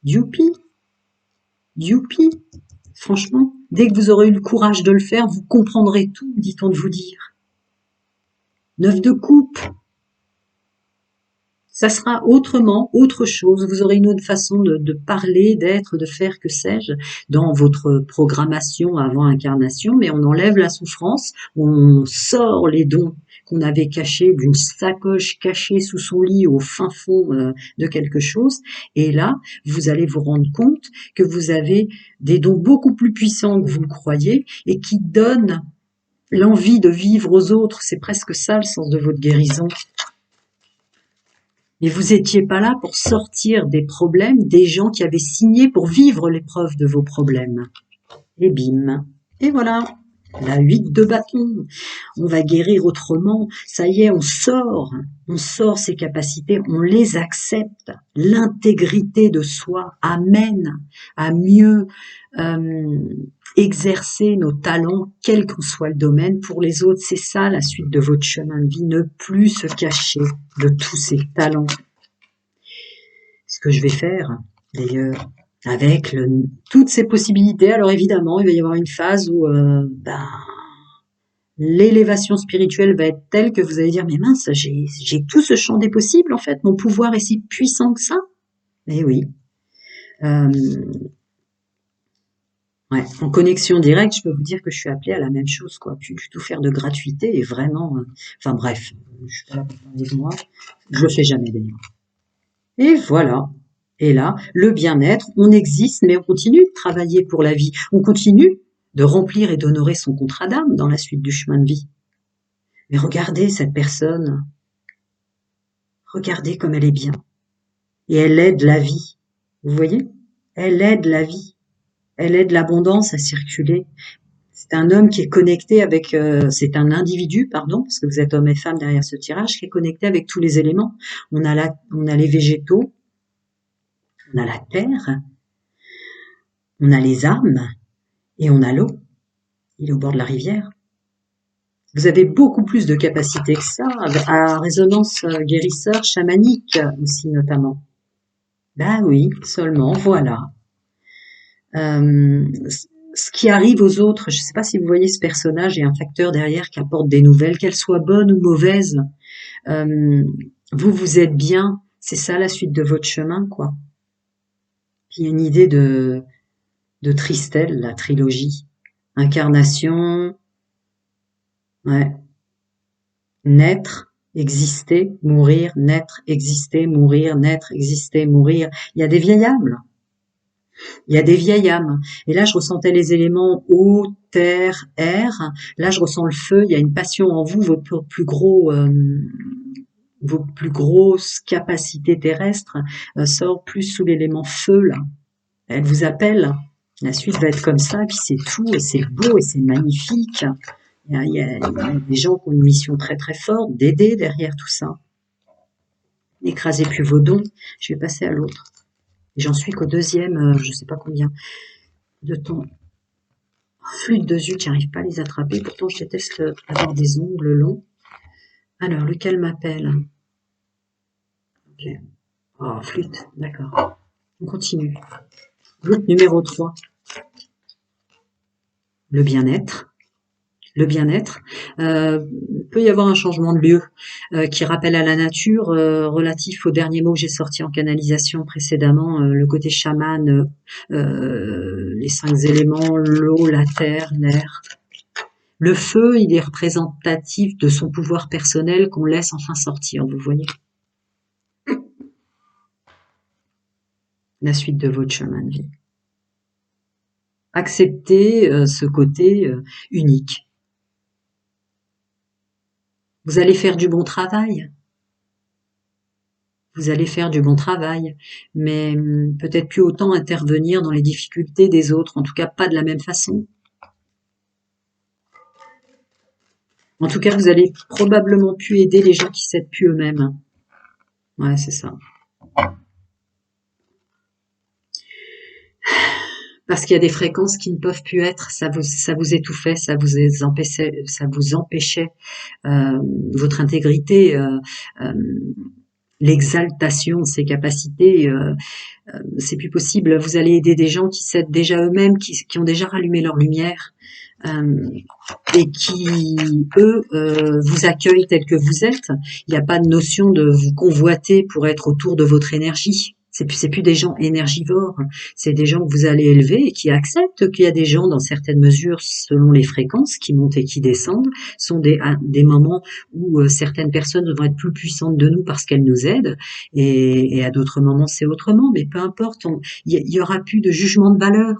Youpi, youpi. Franchement, dès que vous aurez eu le courage de le faire, vous comprendrez tout, dit-on de vous dire. 9 de coupe. Ça sera autrement, autre chose. Vous aurez une autre façon de parler, d'être, de faire, que sais-je, dans votre programmation avant incarnation, mais on enlève la souffrance, on sort les dons qu'on avait cachés d'une sacoche cachée sous son lit au fin fond de quelque chose, et là, vous allez vous rendre compte que vous avez des dons beaucoup plus puissants que vous le croyez, et qui donnent l'envie de vivre aux autres. C'est presque ça le sens de votre guérison. Mais vous étiez pas là pour sortir des problèmes des gens qui avaient signé pour vivre l'épreuve de vos problèmes. Et bim. Et voilà. La 8 de bâton. On va guérir autrement. Ça y est, on sort ces capacités, on les accepte. L'intégrité de soi amène à mieux exercer nos talents, quel qu'en soit le domaine. Pour les autres, c'est ça la suite de votre chemin de vie, ne plus se cacher de tous ces talents. Ce que je vais faire, d'ailleurs, avec toutes ces possibilités, alors évidemment, il va y avoir une phase où l'élévation spirituelle va être telle que vous allez dire, mais mince, j'ai tout ce champ des possibles, en fait, mon pouvoir est si puissant que ça. Eh oui. Ouais, en connexion directe, je peux vous dire que je suis appelée à la même chose, quoi. Plus du tout faire de gratuité et vraiment, enfin bref, je suis pas là pour parler de moi. Je le fais jamais d'ailleurs. Et voilà. Et là, le bien-être, on existe, mais on continue de travailler pour la vie. On continue de remplir et d'honorer son contrat d'âme dans la suite du chemin de vie. Mais regardez cette personne. Regardez comme elle est bien. Et elle aide la vie. Vous voyez? Elle aide la vie. Elle aide l'abondance à circuler. C'est un homme qui est connecté avec, c'est un individu, pardon, parce que vous êtes homme et femme derrière ce tirage, qui est connecté avec tous les éléments. On a les végétaux, on a la terre, on a les âmes et on a l'eau. Il est au bord de la rivière. Vous avez beaucoup plus de capacités que ça, à résonance guérisseur, chamanique aussi notamment. Ben oui, seulement, voilà. Ce qui arrive aux autres, je ne sais pas si vous voyez ce personnage, il y a un facteur derrière qui apporte des nouvelles, qu'elles soient bonnes ou mauvaises. Vous êtes bien, C'est ça la suite de votre chemin, quoi. Il y a une idée de Tristel, la trilogie. Incarnation, ouais. Naître, exister, mourir, naître, exister, mourir, naître, exister, mourir. Il y a des vieilles âmes, là. Il y a des vieilles âmes. Et là, je ressentais les éléments eau, terre, air. Là, je ressens le feu. Il y a une passion en vous. Vos plus grosses capacités terrestres sortent plus sous l'élément feu, là. Elle vous appelle. La suite va être comme ça. Puis c'est tout. Et c'est beau et c'est magnifique. Il y a des gens qui ont une mission très très forte d'aider derrière tout ça. N'écrasez plus vos dons. Je vais passer à l'autre. J'en suis qu'au deuxième, je sais pas combien de temps. Flûte de zut, j'arrive pas à les attraper. Pourtant, je déteste avoir des ongles longs. Alors, lequel m'appelle? Ok. Oh, flûte, d'accord. On continue. Flûte numéro 3. Le bien-être. Le bien-être. Peut y avoir un changement de lieu qui rappelle à la nature, relatif au dernier mot que j'ai sorti en canalisation précédemment, le côté chaman, les 5 éléments, l'eau, la terre, l'air. Le feu, il est représentatif de son pouvoir personnel qu'on laisse enfin sortir, vous voyez. La suite de votre chemin de vie. Acceptez ce côté unique. Vous allez faire du bon travail. Vous allez faire du bon travail, mais peut-être plus autant intervenir dans les difficultés des autres, en tout cas pas de la même façon. En tout cas, vous allez probablement plus aider les gens qui s'aident plus eux-mêmes. Ouais, c'est ça. Parce qu'il y a des fréquences qui ne peuvent plus être, ça vous étouffait, ça vous empêchait votre intégrité, l'exaltation de ses capacités, c'est plus possible. Vous allez aider des gens qui s'aident déjà eux-mêmes, qui ont déjà rallumé leur lumière, et qui, eux, vous accueillent tel que vous êtes. Il n'y a pas de notion de vous convoiter pour être autour de votre énergie. C'est plus des gens énergivores, c'est des gens que vous allez élever et qui acceptent qu'il y a des gens, dans certaines mesures, selon les fréquences, qui montent et qui descendent, sont des moments où certaines personnes vont être plus puissantes de nous parce qu'elles nous aident, et à d'autres moments c'est autrement, mais peu importe, il y aura plus de jugement de valeur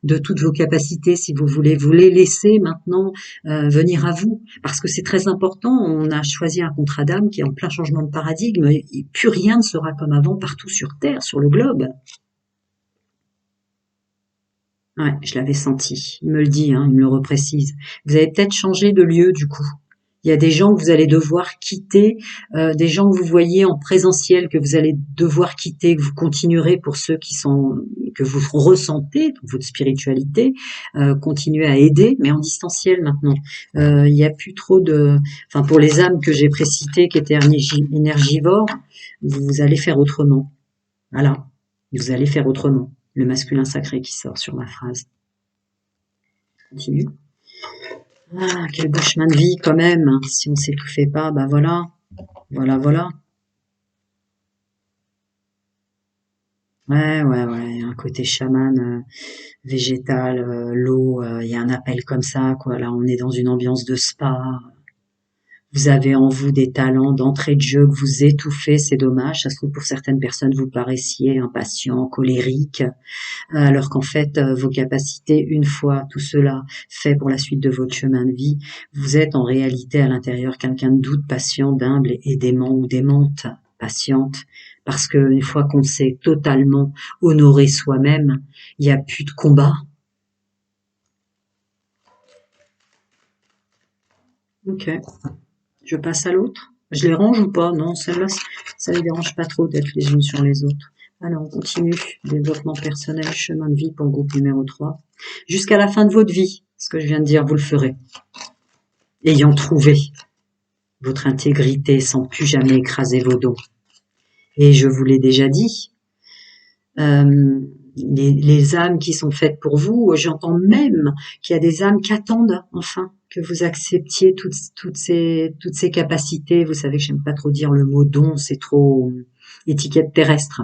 de toutes vos capacités, si vous voulez, vous les laisser maintenant venir à vous, parce que c'est très important. On a choisi un contrat d'âme qui est en plein changement de paradigme, et plus rien ne sera comme avant partout sur Terre, sur le globe. Ouais, je l'avais senti. Il me le dit, hein, il me le reprécise. Vous avez peut-être changé de lieu du coup. Il y a des gens que vous allez devoir quitter, des gens que vous voyez en présentiel que vous allez devoir quitter, que vous continuerez pour ceux que vous ressentez dans votre spiritualité, continuez à aider, mais en distanciel maintenant. Il n'y a plus trop enfin pour les âmes que j'ai précitées qui étaient énergivores, vous allez faire autrement. Voilà, vous allez faire autrement. Le masculin sacré qui sort sur ma phrase. Continue. Ah, quel beau chemin de vie quand même. Si on s'étouffait pas, bah voilà. Voilà. Ouais, un côté chaman, végétal, l'eau, il y a un appel comme ça, quoi. Là, on est dans une ambiance de spa. Vous avez en vous des talents d'entrée de jeu que vous étouffez, c'est dommage. Ça se trouve pour certaines personnes, vous paraissiez impatient, colérique, alors qu'en fait, vos capacités, une fois tout cela fait pour la suite de votre chemin de vie, vous êtes en réalité à l'intérieur quelqu'un de doux, patient, d'humble et d'aimant ou d'aimante, patiente, parce que une fois qu'on s'est totalement honoré soi-même, il n'y a plus de combat. Ok, je passe à l'autre. Je les range ou pas? Non, celle-là, ça les dérange pas trop d'être les unes sur les autres. Alors, on continue. Développement personnel, chemin de vie pour le groupe numéro 3. Jusqu'à la fin de votre vie, ce que je viens de dire, vous le ferez. Ayant trouvé votre intégrité sans plus jamais écraser vos dons. Et je vous l'ai déjà dit, les âmes qui sont faites pour vous, j'entends même qu'il y a des âmes qui attendent enfin que vous acceptiez toutes ces capacités. Vous savez que j'aime pas trop dire le mot don, c'est trop étiquette terrestre.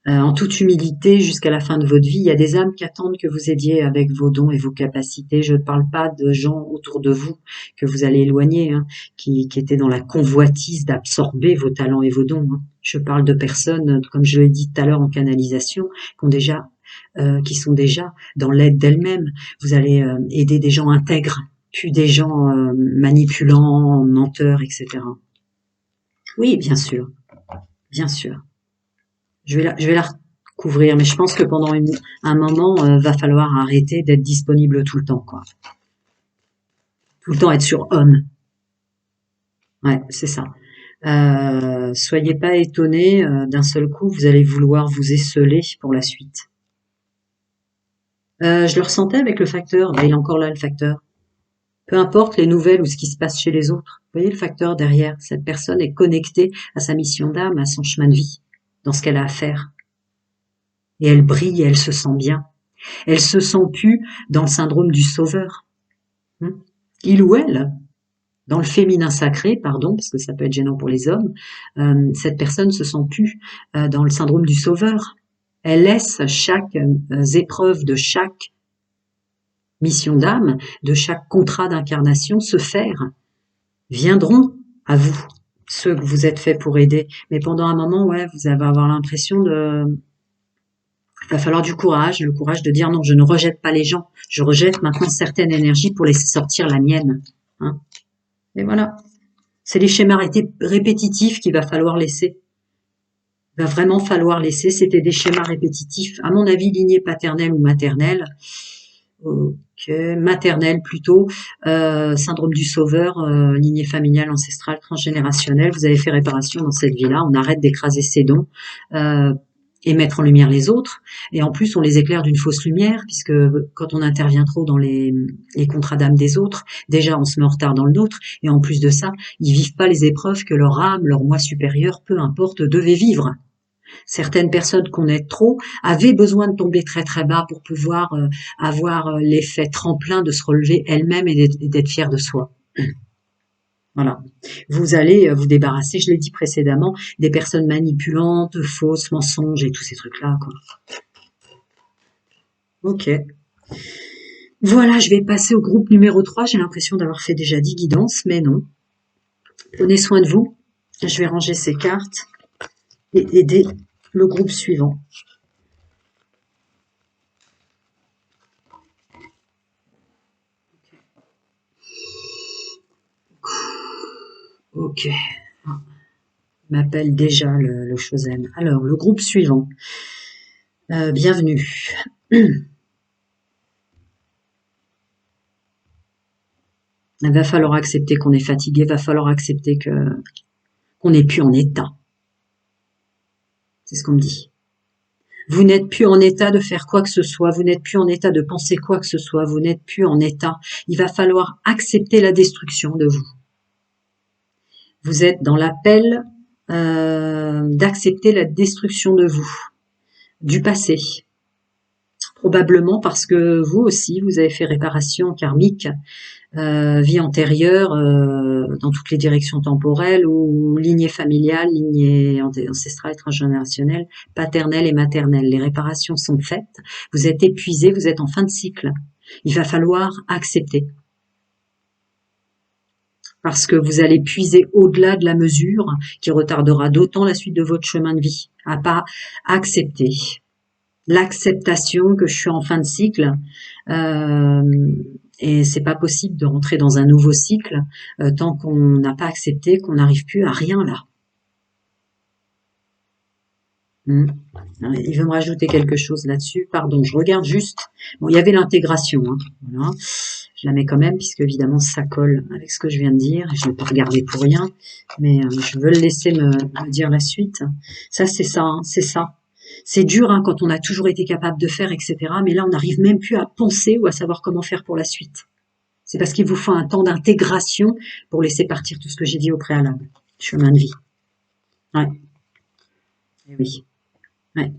En toute humilité, jusqu'à la fin de votre vie, il y a des âmes qui attendent que vous aidiez avec vos dons et vos capacités. Je ne parle pas de gens autour de vous que vous allez éloigner, hein, qui étaient dans la convoitise d'absorber vos talents et vos dons, hein. Je parle de personnes, comme je l'ai dit tout à l'heure en canalisation, qui sont déjà dans l'aide d'elles-mêmes. Vous allez aider des gens intègres, puis des gens manipulants, menteurs, etc. Oui, bien sûr, bien sûr. Je vais la recouvrir, mais je pense que pendant un moment, va falloir arrêter d'être disponible tout le temps, quoi. Tout le temps être sur homme. Ouais, c'est ça. Soyez pas étonnés, d'un seul coup, vous allez vouloir vous esseler pour la suite. Je le ressentais avec le facteur. Ben, il est encore là, le facteur. Peu importe les nouvelles ou ce qui se passe chez les autres. Vous voyez le facteur derrière. Cette personne est connectée à sa mission d'âme, à son chemin de vie, dans ce qu'elle a à faire. Et elle brille et elle se sent bien. Elle se sent plus dans le syndrome du sauveur. Il ou elle, dans le féminin sacré, pardon, parce que ça peut être gênant pour les hommes, cette personne se sent plus dans le syndrome du sauveur. Elle laisse chaque épreuve de chaque mission d'âme, de chaque contrat d'incarnation se faire. Viendront à vous ceux que vous êtes faits pour aider. Mais pendant un moment, ouais, vous allez avoir l'impression de... Il va falloir du courage, le courage de dire non, je ne rejette pas les gens, je rejette maintenant certaines énergies pour laisser sortir la mienne. Hein. Et voilà. C'est les schémas répétitifs qu'il va falloir laisser. Il va vraiment falloir laisser. C'était des schémas répétitifs, à mon avis, lignée paternelle ou maternelle. Ok, maternelle plutôt. Syndrome du sauveur, lignée familiale, ancestrale, transgénérationnelle. Vous avez fait réparation dans cette vie-là. On arrête d'écraser ses dons. Et mettre en lumière les autres. Et en plus, on les éclaire d'une fausse lumière, puisque quand on intervient trop dans les contrats d'âme des autres, déjà on se met en retard dans le nôtre, et en plus de ça, ils vivent pas les épreuves que leur âme, leur moi supérieur, peu importe, devait vivre. Certaines personnes qu'on aide trop avaient besoin de tomber très très bas pour pouvoir avoir l'effet tremplin de se relever elles-mêmes et d'être fières de soi. Voilà. Vous allez vous débarrasser, je l'ai dit précédemment, des personnes manipulantes, fausses, mensonges et tous ces trucs-là, quoi. Ok. Voilà, je vais passer au groupe numéro 3. J'ai l'impression d'avoir fait déjà 10 guidances, mais non. Prenez soin de vous. Je vais ranger ces cartes et aider le groupe suivant. Ok. Il m'appelle déjà le Chosen. Alors, le groupe suivant. Bienvenue. Il va falloir accepter qu'on est fatigué, il va falloir accepter qu'on n'est plus en état. C'est ce qu'on me dit. Vous n'êtes plus en état de faire quoi que ce soit, vous n'êtes plus en état de penser quoi que ce soit, vous n'êtes plus en état. Il va falloir accepter la destruction de vous. Vous êtes dans l'appel d'accepter la destruction de vous, du passé. Probablement parce que vous aussi, vous avez fait réparation karmique, vie antérieure, dans toutes les directions temporelles, ou lignée familiale, lignée ancestrale, transgénérationnelle, paternelle et maternelle. Les réparations sont faites, vous êtes épuisé, vous êtes en fin de cycle. Il va falloir accepter. Parce que vous allez puiser au-delà de la mesure qui retardera d'autant la suite de votre chemin de vie. À pas accepter. L'acceptation que je suis en fin de cycle, et c'est pas possible de rentrer dans un nouveau cycle tant qu'on n'a pas accepté qu'on n'arrive plus à rien là. Il veut me rajouter quelque chose là-dessus. Pardon, je regarde juste. Bon, il y avait l'intégration. Hein. Voilà. Je la mets quand même, puisque évidemment ça colle avec ce que je viens de dire. Je ne vais pas regarder pour rien, mais je veux le laisser me dire la suite. Ça, c'est ça, hein, c'est ça. C'est dur hein, quand on a toujours été capable de faire, etc. Mais là, on n'arrive même plus à penser ou à savoir comment faire pour la suite. C'est parce qu'il vous faut un temps d'intégration pour laisser partir tout ce que j'ai dit au préalable. Chemin de vie. Ouais. Et oui. Ouais.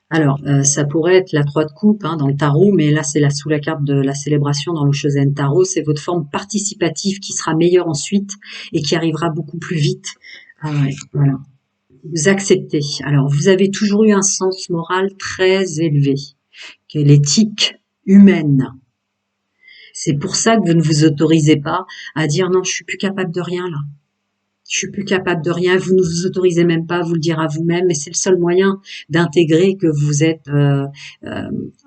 Alors, ça pourrait être la 3 de coupe hein, dans le tarot, mais là, c'est sous la carte de la célébration dans le Chosen Tarot. C'est votre forme participative qui sera meilleure ensuite et qui arrivera beaucoup plus vite. Ah ouais, voilà. Vous acceptez. Alors, vous avez toujours eu un sens moral très élevé, qui est l'éthique humaine. C'est pour ça que vous ne vous autorisez pas à dire non, je suis plus capable de rien là. Je suis plus capable de rien. Vous ne vous autorisez même pas à vous le dire à vous-même, mais c'est le seul moyen d'intégrer que vous êtes euh,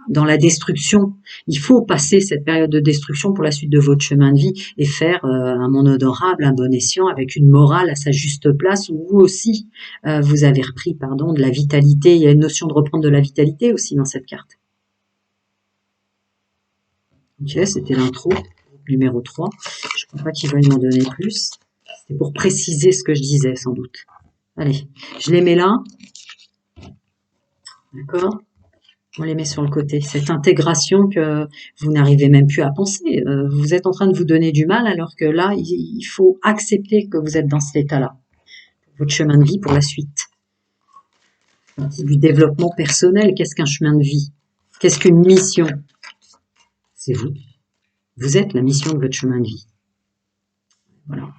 dans la destruction. Il faut passer cette période de destruction pour la suite de votre chemin de vie et faire un monde honorable, un bon escient, avec une morale à sa juste place, où vous aussi, vous avez repris, pardon, de la vitalité. Il y a une notion de reprendre de la vitalité aussi dans cette carte. Ok, c'était l'intro, numéro 3. Je ne crois pas qu'il veuille m'en donner plus. C'est pour préciser ce que je disais, sans doute. Allez, je les mets là. D'accord? On les met sur le côté. Cette intégration que vous n'arrivez même plus à penser. Vous êtes en train de vous donner du mal, alors que là, il faut accepter que vous êtes dans cet état-là. Votre chemin de vie pour la suite. Du développement personnel, qu'est-ce qu'un chemin de vie? Qu'est-ce qu'une mission? C'est vous. Vous êtes la mission de votre chemin de vie. Voilà.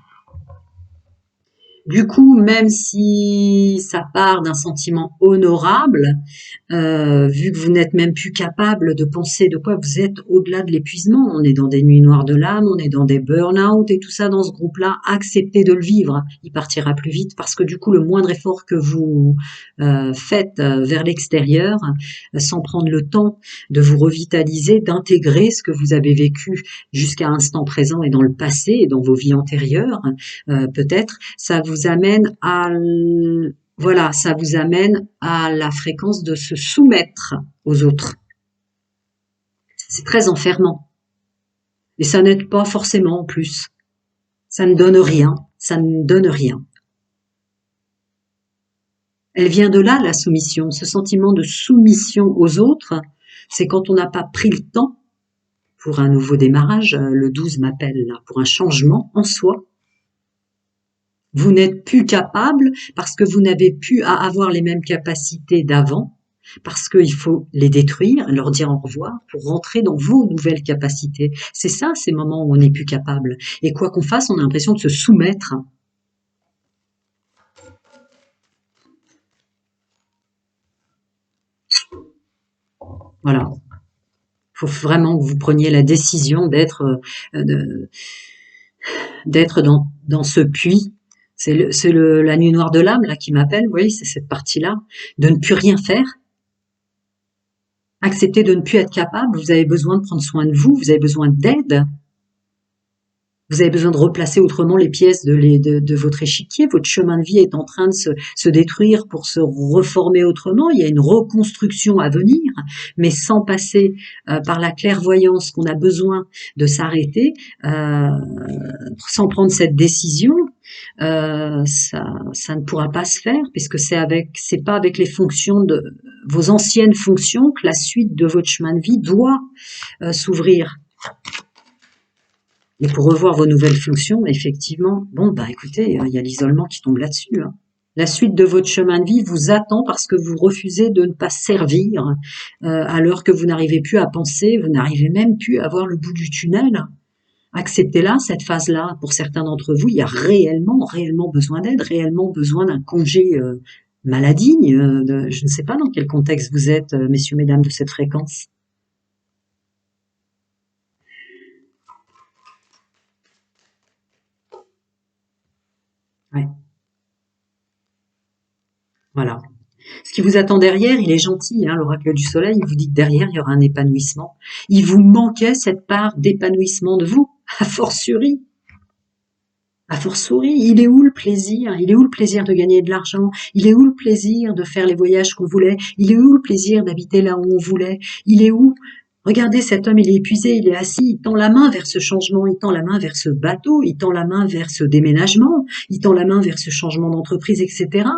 Du coup, même si ça part d'un sentiment honorable, vu que vous n'êtes même plus capable de penser de quoi vous êtes au-delà de l'épuisement, on est dans des nuits noires de l'âme, on est dans des burn-out et tout ça dans ce groupe-là, acceptez de le vivre, il partira plus vite parce que du coup, le moindre effort que vous faites vers l'extérieur, sans prendre le temps de vous revitaliser, d'intégrer ce que vous avez vécu jusqu'à l'instant présent et dans le passé et dans vos vies antérieures, peut-être, ça vous amène à voilà, ça vous amène à la fréquence de se soumettre aux autres. C'est très enfermant. Et ça n'aide pas forcément en plus. Ça ne donne rien. Ça ne donne rien. Elle vient de là, la soumission. Ce sentiment de soumission aux autres, c'est quand on n'a pas pris le temps pour un nouveau démarrage. Le 12 m'appelle là, pour un changement en soi. Vous n'êtes plus capable parce que vous n'avez plus à avoir les mêmes capacités d'avant, parce qu'il faut les détruire, leur dire au revoir pour rentrer dans vos nouvelles capacités. C'est ça, ces moments où on n'est plus capable. Et quoi qu'on fasse, on a l'impression de se soumettre. Voilà. Il faut vraiment que vous preniez la décision d'être dans ce puits. C'est la nuit noire de l'âme là qui m'appelle, vous voyez, c'est cette partie-là, de ne plus rien faire. Accepter de ne plus être capable, vous avez besoin de prendre soin de vous, vous avez besoin d'aide. Vous avez besoin de replacer autrement les pièces de votre échiquier. Votre chemin de vie est en train de se détruire pour se reformer autrement. Il y a une reconstruction à venir, mais sans passer par la clairvoyance qu'on a besoin de s'arrêter, sans prendre cette décision, ça ne pourra pas se faire, puisque c'est pas avec les fonctions de vos anciennes fonctions que la suite de votre chemin de vie doit s'ouvrir. Et pour revoir vos nouvelles fonctions, effectivement, bon, bah écoutez, il y a l'isolement qui tombe là-dessus. Hein. La suite de votre chemin de vie vous attend parce que vous refusez de ne pas servir, alors que vous n'arrivez plus à penser, vous n'arrivez même plus à voir le bout du tunnel. Acceptez-la, cette phase-là. Pour certains d'entre vous, il y a réellement besoin d'aide, réellement besoin d'un congé maladie. Je ne sais pas dans quel contexte vous êtes, messieurs, mesdames, de cette fréquence. Ouais. Voilà. Ce qui vous attend derrière, il est gentil, hein, l'oracle du soleil, il vous dit que derrière, il y aura un épanouissement. Il vous manquait cette part d'épanouissement de vous, a fortiori. A fortiori, il est où le plaisir? Il est où le plaisir de gagner de l'argent? Il est où le plaisir de faire les voyages qu'on voulait? Il est où le plaisir d'habiter là où on voulait? Il est où? Regardez, cet homme, il est épuisé, il est assis, il tend la main vers ce changement, il tend la main vers ce bateau, il tend la main vers ce déménagement, il tend la main vers ce changement d'entreprise, etc.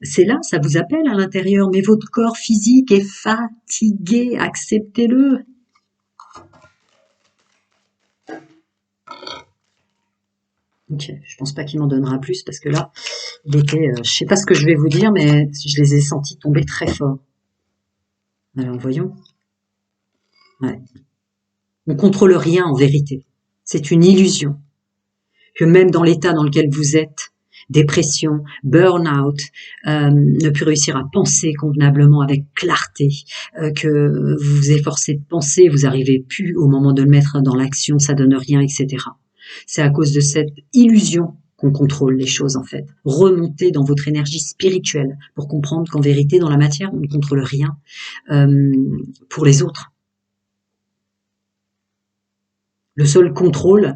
C'est là, ça vous appelle à l'intérieur, mais votre corps physique est fatigué, acceptez-le. Ok, je pense pas qu'il m'en donnera plus parce que là, il était, je sais pas ce que je vais vous dire, mais je les ai sentis tomber très fort. Alors voyons. Ouais. On contrôle rien en vérité. C'est une illusion. Que même dans l'état dans lequel vous êtes, dépression, burn-out, ne plus réussir à penser convenablement avec clarté, que vous vous efforcez de penser, vous arrivez plus au moment de le mettre dans l'action, ça donne rien, etc. C'est à cause de cette illusion qu'on contrôle les choses en fait. Remontez dans votre énergie spirituelle pour comprendre qu'en vérité, dans la matière, on ne contrôle rien pour les autres. Le seul contrôle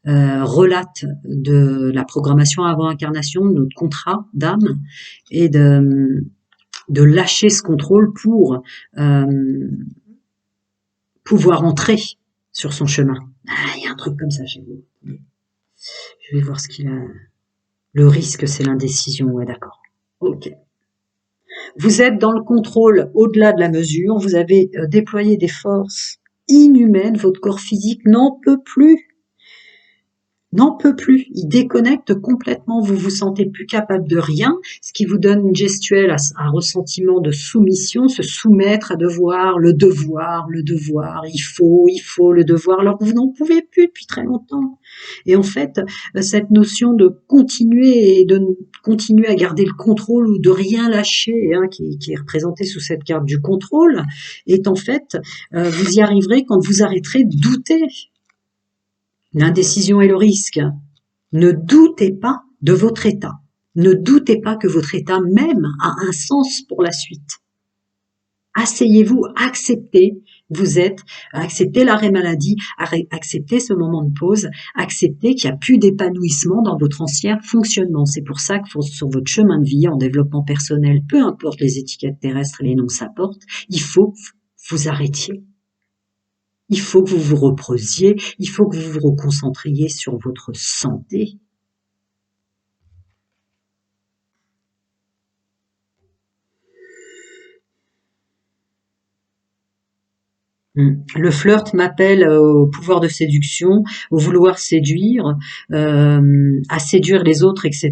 relate de la programmation avant incarnation, de notre contrat d'âme, et de lâcher ce contrôle pour pouvoir entrer sur son chemin. Ah, il y a un truc comme ça chez vous. Je vais voir ce qu'il a. Le risque, c'est l'indécision. Ouais, d'accord. Ok. Vous êtes dans le contrôle au-delà de la mesure. Vous avez déployé des forces inhumaines. Votre corps physique n'en peut plus. N'en peut plus, il déconnecte complètement, vous vous sentez plus capable de rien, ce qui vous donne une gestuelle, un ressentiment de soumission, se soumettre à devoir, il faut, le devoir, alors que vous n'en pouvez plus depuis très longtemps. Et en fait, cette notion de continuer à garder le contrôle ou de rien lâcher, hein, qui est représentée sous cette carte du contrôle, est en fait, vous y arriverez quand vous arrêterez de douter. L'indécision et le risque. Ne doutez pas de votre état. Ne doutez pas que votre état même a un sens pour la suite. Asseyez-vous, acceptez, acceptez l'arrêt maladie, acceptez ce moment de pause, acceptez qu'il n'y a plus d'épanouissement dans votre ancien fonctionnement. C'est pour ça que sur votre chemin de vie, en développement personnel, peu importe les étiquettes terrestres et les noms que ça porte, il faut que vous arrêtiez. Il faut que vous vous reposiez, il faut que vous vous reconcentriez sur votre santé. Le flirt m'appelle au pouvoir de séduction, au vouloir séduire, à séduire les autres, etc.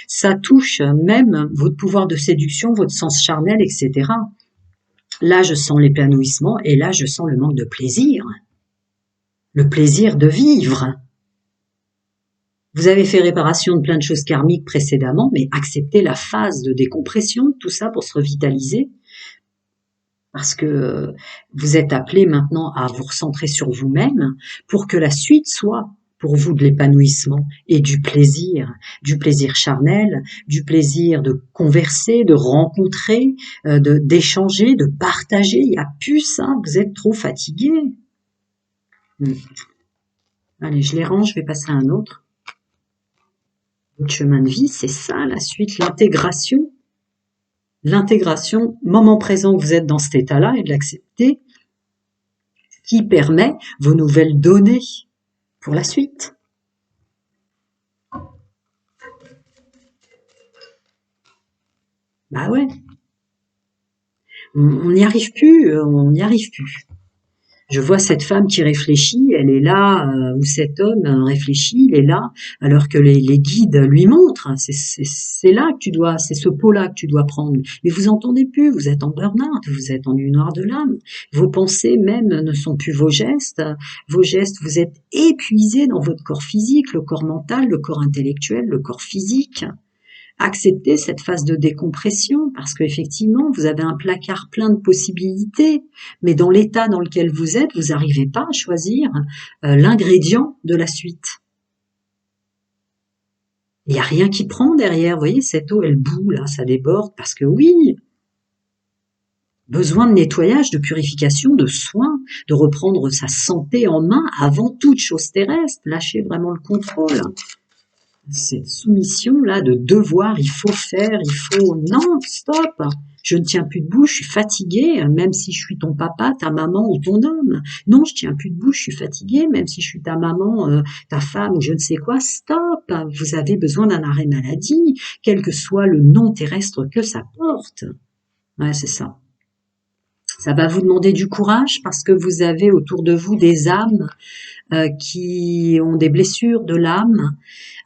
Ça touche même votre pouvoir de séduction, votre sens charnel, etc. Là, je sens l'épanouissement et là, je sens le manque de plaisir. Le plaisir de vivre. Vous avez fait réparation de plein de choses karmiques précédemment, mais acceptez la phase de décompression de tout ça pour se revitaliser. Parce que vous êtes appelé maintenant à vous recentrer sur vous-même pour que la suite soit pour vous de l'épanouissement et du plaisir charnel, du plaisir de converser, de rencontrer, d'échanger, de partager. Il n'y a plus ça, vous êtes trop fatigué. Allez, je les range, je vais passer à un autre. Votre chemin de vie, c'est ça la suite, l'intégration. L'intégration, moment présent que vous êtes dans cet état-là et de l'accepter, qui permet vos nouvelles données pour la suite. Bah ouais. On n'y arrive plus, Je vois cette femme qui réfléchit, elle est là, ou cet homme réfléchit, il est là, alors que les guides lui montrent, c'est là que c'est ce pot-là que tu dois prendre. Mais vous entendez plus, vous êtes en burn-out, vous êtes en noir de l'âme. Vos pensées même ne sont plus vos gestes, vous êtes épuisé dans votre corps physique, le corps mental, le corps intellectuel, le corps physique. Acceptez cette phase de décompression parce qu'effectivement, vous avez un placard plein de possibilités, mais dans l'état dans lequel vous êtes, vous n'arrivez pas à choisir l'ingrédient de la suite. Il n'y a rien qui prend derrière, vous voyez, cette eau, elle bout, là, ça déborde, parce que oui, besoin de nettoyage, de purification, de soins, de reprendre sa santé en main avant toute chose terrestre, lâcher vraiment le contrôle. Cette soumission-là de devoir, il faut faire, non, stop, je ne tiens plus debout, je suis fatiguée, même si je suis ton papa, ta maman ou ton homme. Non, je tiens plus debout, je suis fatiguée, même si je suis ta maman, ta femme ou je ne sais quoi, stop, vous avez besoin d'un arrêt maladie, quel que soit le nom terrestre que ça porte. Ouais, c'est ça. Ça va vous demander du courage parce que vous avez autour de vous des âmes qui ont des blessures de l'âme.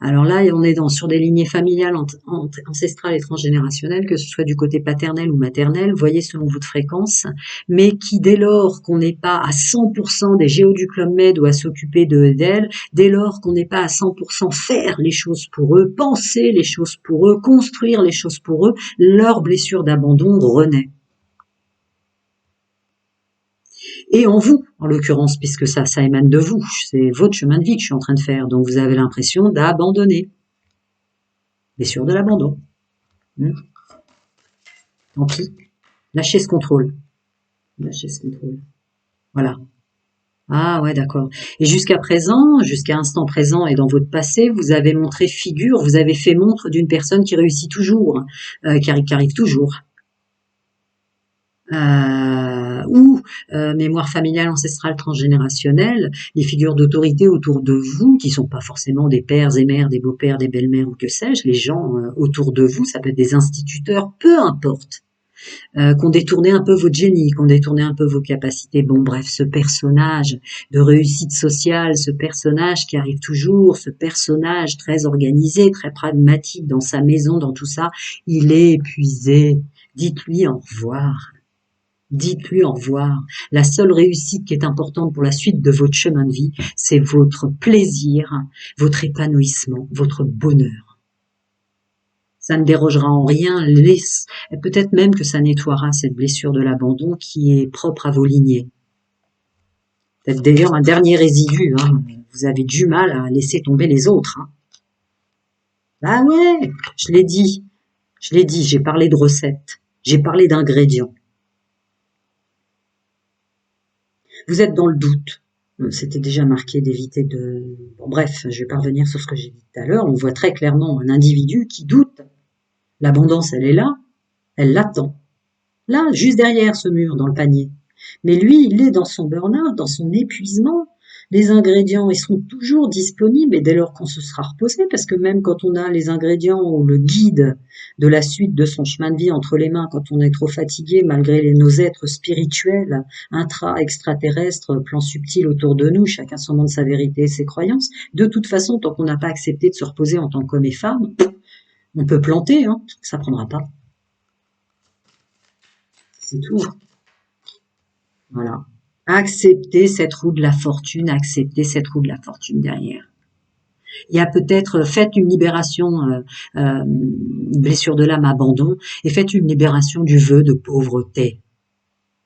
Alors là, on est sur des lignées familiales, ancestrales et transgénérationnelles, que ce soit du côté paternel ou maternel, voyez selon votre fréquence, mais qui dès lors qu'on n'est pas à 100% des géos du Club Med ou à s'occuper d'elles, dès lors qu'on n'est pas à 100% faire les choses pour eux, penser les choses pour eux, construire les choses pour eux, leur blessure d'abandon renaît. Et en vous, en l'occurrence, puisque ça émane de vous, c'est votre chemin de vie que je suis en train de faire, donc vous avez l'impression d'abandonner. Blessure de l'abandon. Tant pis. Lâchez ce contrôle. Lâchez ce contrôle. Voilà. Ah ouais, d'accord. Et jusqu'à présent, jusqu'à instant présent et dans votre passé, vous avez montré figure, vous avez fait montre d'une personne qui réussit toujours, qui arrive toujours. Ou mémoire familiale, ancestrale, transgénérationnelle, les figures d'autorité autour de vous, qui sont pas forcément des pères et mères, des beaux-pères, des belles-mères ou que sais-je, les gens autour de vous, ça peut être des instituteurs, peu importe, qu'on détournait un peu votre génie, qu'on détournait un peu vos capacités. Bon, bref, ce personnage de réussite sociale, ce personnage qui arrive toujours, ce personnage très organisé, très pragmatique dans sa maison, dans tout ça, il est épuisé. Dites-lui au revoir. Dites-lui au revoir. La seule réussite qui est importante pour la suite de votre chemin de vie, c'est votre plaisir, votre épanouissement, votre bonheur. Ça ne dérogera en rien, peut-être même que ça nettoiera cette blessure de l'abandon qui est propre à vos lignées. Peut-être d'ailleurs un dernier résidu, hein. Vous avez du mal à laisser tomber les autres. Hein. Ah ouais, je l'ai dit, j'ai parlé de recettes, j'ai parlé d'ingrédients. Vous êtes dans le doute. C'était déjà marqué d'éviter de... Bon, bref, je vais pas revenir sur ce que j'ai dit tout à l'heure. On voit très clairement un individu qui doute. L'abondance, elle est là. Elle l'attend. Là, juste derrière ce mur, dans le panier. Mais lui, il est dans son burn-out, dans son épuisement. Les ingrédients, ils sont toujours disponibles et dès lors qu'on se sera reposé, parce que même quand on a les ingrédients ou le guide de la suite de son chemin de vie entre les mains, quand on est trop fatigué, malgré nos êtres spirituels, extraterrestres, plans subtils autour de nous, chacun son monde, sa vérité et ses croyances, de toute façon, tant qu'on n'a pas accepté de se reposer en tant qu'homme et femme, on peut planter, hein, ça prendra pas. C'est tout. Voilà. Acceptez cette roue de la fortune, acceptez cette roue de la fortune derrière. Il y a peut-être, faites une libération, blessure de l'âme, abandon, et faites une libération du vœu de pauvreté.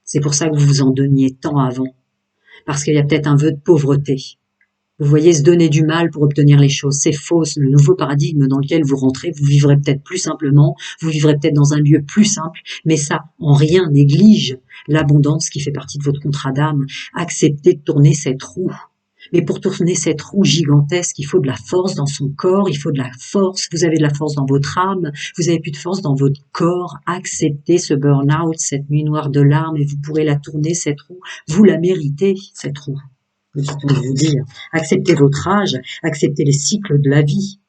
C'est pour ça que vous vous en donniez tant avant. Parce qu'il y a peut-être un vœu de pauvreté. Vous voyez, se donner du mal pour obtenir les choses, c'est faux. Le nouveau paradigme dans lequel vous rentrez, vous vivrez peut-être plus simplement, vous vivrez peut-être dans un lieu plus simple, mais ça, en rien néglige l'abondance qui fait partie de votre contrat d'âme. Acceptez de tourner cette roue. Mais pour tourner cette roue gigantesque, il faut de la force dans son corps, il faut de la force, vous avez de la force dans votre âme, vous avez plus de force dans votre corps. Acceptez ce burn-out, cette nuit noire de larmes, et vous pourrez la tourner, cette roue. Vous la méritez, cette roue. Peut-on vous dire, acceptez votre âge, acceptez les cycles de la vie.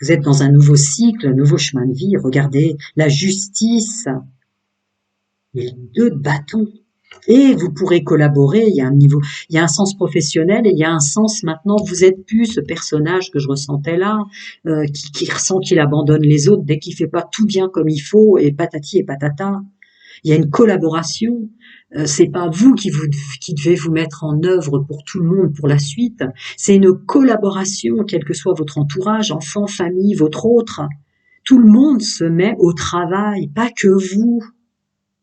Vous êtes dans un nouveau cycle, un nouveau chemin de vie. Regardez la justice et les 2 bâtons. Et vous pourrez collaborer. Il y a un niveau, il y a un sens professionnel et il y a un sens maintenant. Vous êtes plus ce personnage que je ressentais là, qui ressent qu'il abandonne les autres dès qu'il fait pas tout bien comme il faut et patati et patata. Il y a une collaboration. C'est pas vous qui devez vous mettre en œuvre pour tout le monde pour la suite. C'est une collaboration, quel que soit votre entourage, enfant, famille, votre autre. Tout le monde se met au travail, pas que vous.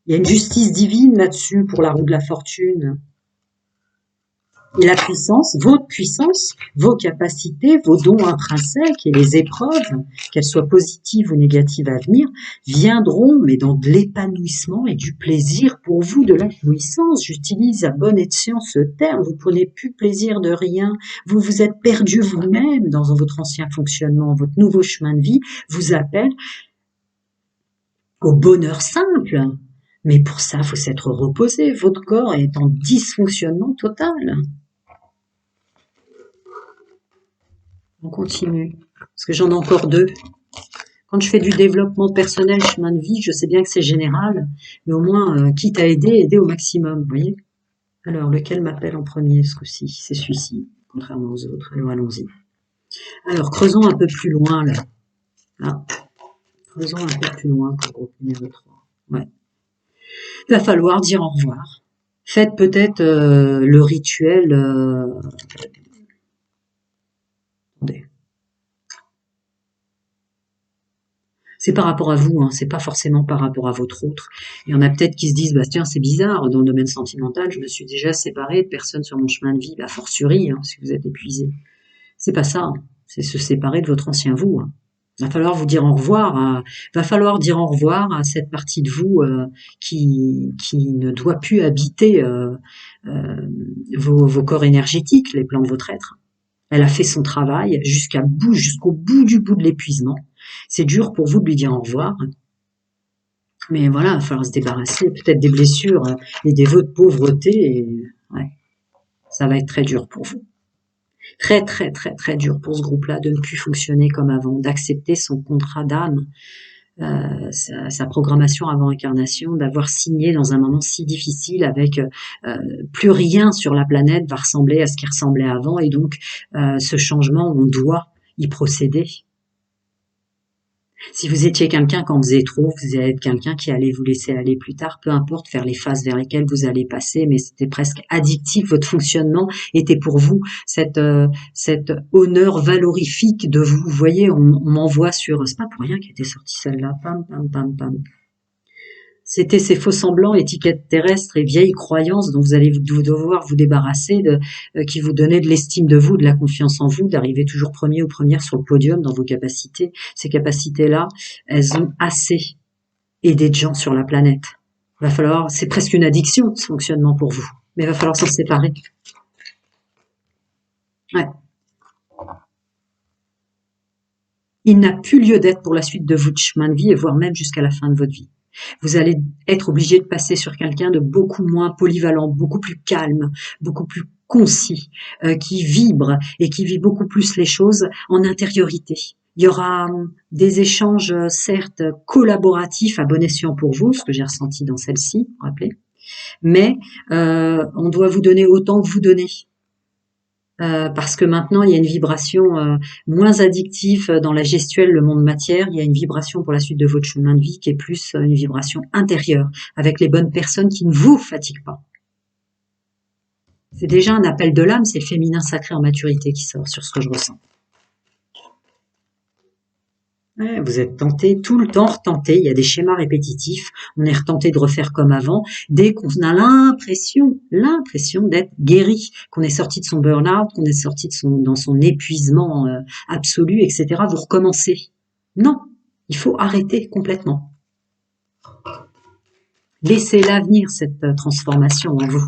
Il y a une justice divine là-dessus pour la roue de la fortune. Et la puissance, votre puissance, vos capacités, vos dons intrinsèques et les épreuves, qu'elles soient positives ou négatives à venir, viendront, mais dans de l'épanouissement et du plaisir pour vous, de la jouissance. J'utilise à bon escient ce terme. Vous prenez plus plaisir de rien. Vous vous êtes perdu vous-même dans votre ancien fonctionnement. Votre nouveau chemin de vie vous appelle au bonheur simple. Mais pour ça, il faut s'être reposé. Votre corps est en dysfonctionnement total. On continue, parce que j'en ai encore 2. Quand je fais du développement personnel, chemin de vie, je sais bien que c'est général, mais au moins, quitte à aider, aider au maximum, vous voyez. Alors, lequel m'appelle en premier ce coup-ci? C'est celui-ci, contrairement aux autres. Alors, allons-y. Alors, creusons un peu plus loin, là. Là. Creusons un peu plus loin pour le groupe numéro 3. Ouais. Il va falloir dire au revoir. Faites peut-être le rituel... Attendez. C'est par rapport à vous, hein, c'est pas forcément par rapport à votre autre. Il y en a peut-être qui se disent, bah tiens, c'est bizarre, dans le domaine sentimental, je me suis déjà séparée de personnes sur mon chemin de vie, bah fortiori, hein, si vous êtes épuisé. C'est pas ça, hein. C'est se séparer de votre ancien vous, hein. Va falloir vous dire au revoir, va falloir dire au revoir à cette partie de vous qui ne doit plus habiter vos corps énergétiques, les plans de votre être. Elle a fait son travail jusqu'au bout du bout de l'épuisement. C'est dur pour vous de lui dire au revoir. Mais voilà, il va falloir se débarrasser peut-être des blessures et des vœux de pauvreté. Et, ouais, ça va être très dur pour vous. Très, très, très, très dur pour ce groupe-là de ne plus fonctionner comme avant, d'accepter son contrat d'âme, sa programmation avant incarnation, d'avoir signé dans un moment si difficile avec plus rien sur la planète va ressembler à ce qui ressemblait avant. Et donc, ce changement, on doit y procéder. Si vous étiez quelqu'un quand vous êtes trop, vous allez être quelqu'un qui allait vous laisser aller plus tard, peu importe faire les phases vers lesquelles vous allez passer, mais c'était presque addictif, votre fonctionnement était pour vous cet honneur valorifique de vous. Vous voyez, on m'envoie sur, c'est pas pour rien qu'elle était sortie celle-là, pam, pam, pam, pam. C'était ces faux semblants, étiquettes terrestres et vieilles croyances dont vous allez devoir vous débarrasser, qui vous donnaient de l'estime de vous, de la confiance en vous, d'arriver toujours premier ou première sur le podium dans vos capacités. Ces capacités-là, elles ont assez aidé de gens sur la planète. Va falloir, c'est presque une addiction ce fonctionnement pour vous, mais il va falloir s'en séparer. Ouais. Il n'a plus lieu d'être pour la suite de votre chemin de vie et voire même jusqu'à la fin de votre vie. Vous allez être obligé de passer sur quelqu'un de beaucoup moins polyvalent, beaucoup plus calme, beaucoup plus concis, qui vibre et qui vit beaucoup plus les choses en intériorité. Il y aura des échanges, certes, collaboratifs à bon escient pour vous, ce que j'ai ressenti dans celle-ci, vous vous rappelez, mais on doit vous donner autant que vous donnez. Parce que maintenant, il y a une vibration moins addictive dans la gestuelle, le monde matière. Il y a une vibration pour la suite de votre chemin de vie qui est plus une vibration intérieure, avec les bonnes personnes qui ne vous fatiguent pas. C'est déjà un appel de l'âme, c'est le féminin sacré en maturité qui sort sur ce que je ressens. Ouais, vous êtes tenté, tout le temps retenté, il y a des schémas répétitifs, on est retenté de refaire comme avant, dès qu'on a l'impression d'être guéri, qu'on est sorti de son burn-out, qu'on est sorti dans son épuisement absolu, etc., vous recommencez. Non, il faut arrêter complètement. Laissez l'avenir, cette transformation en vous.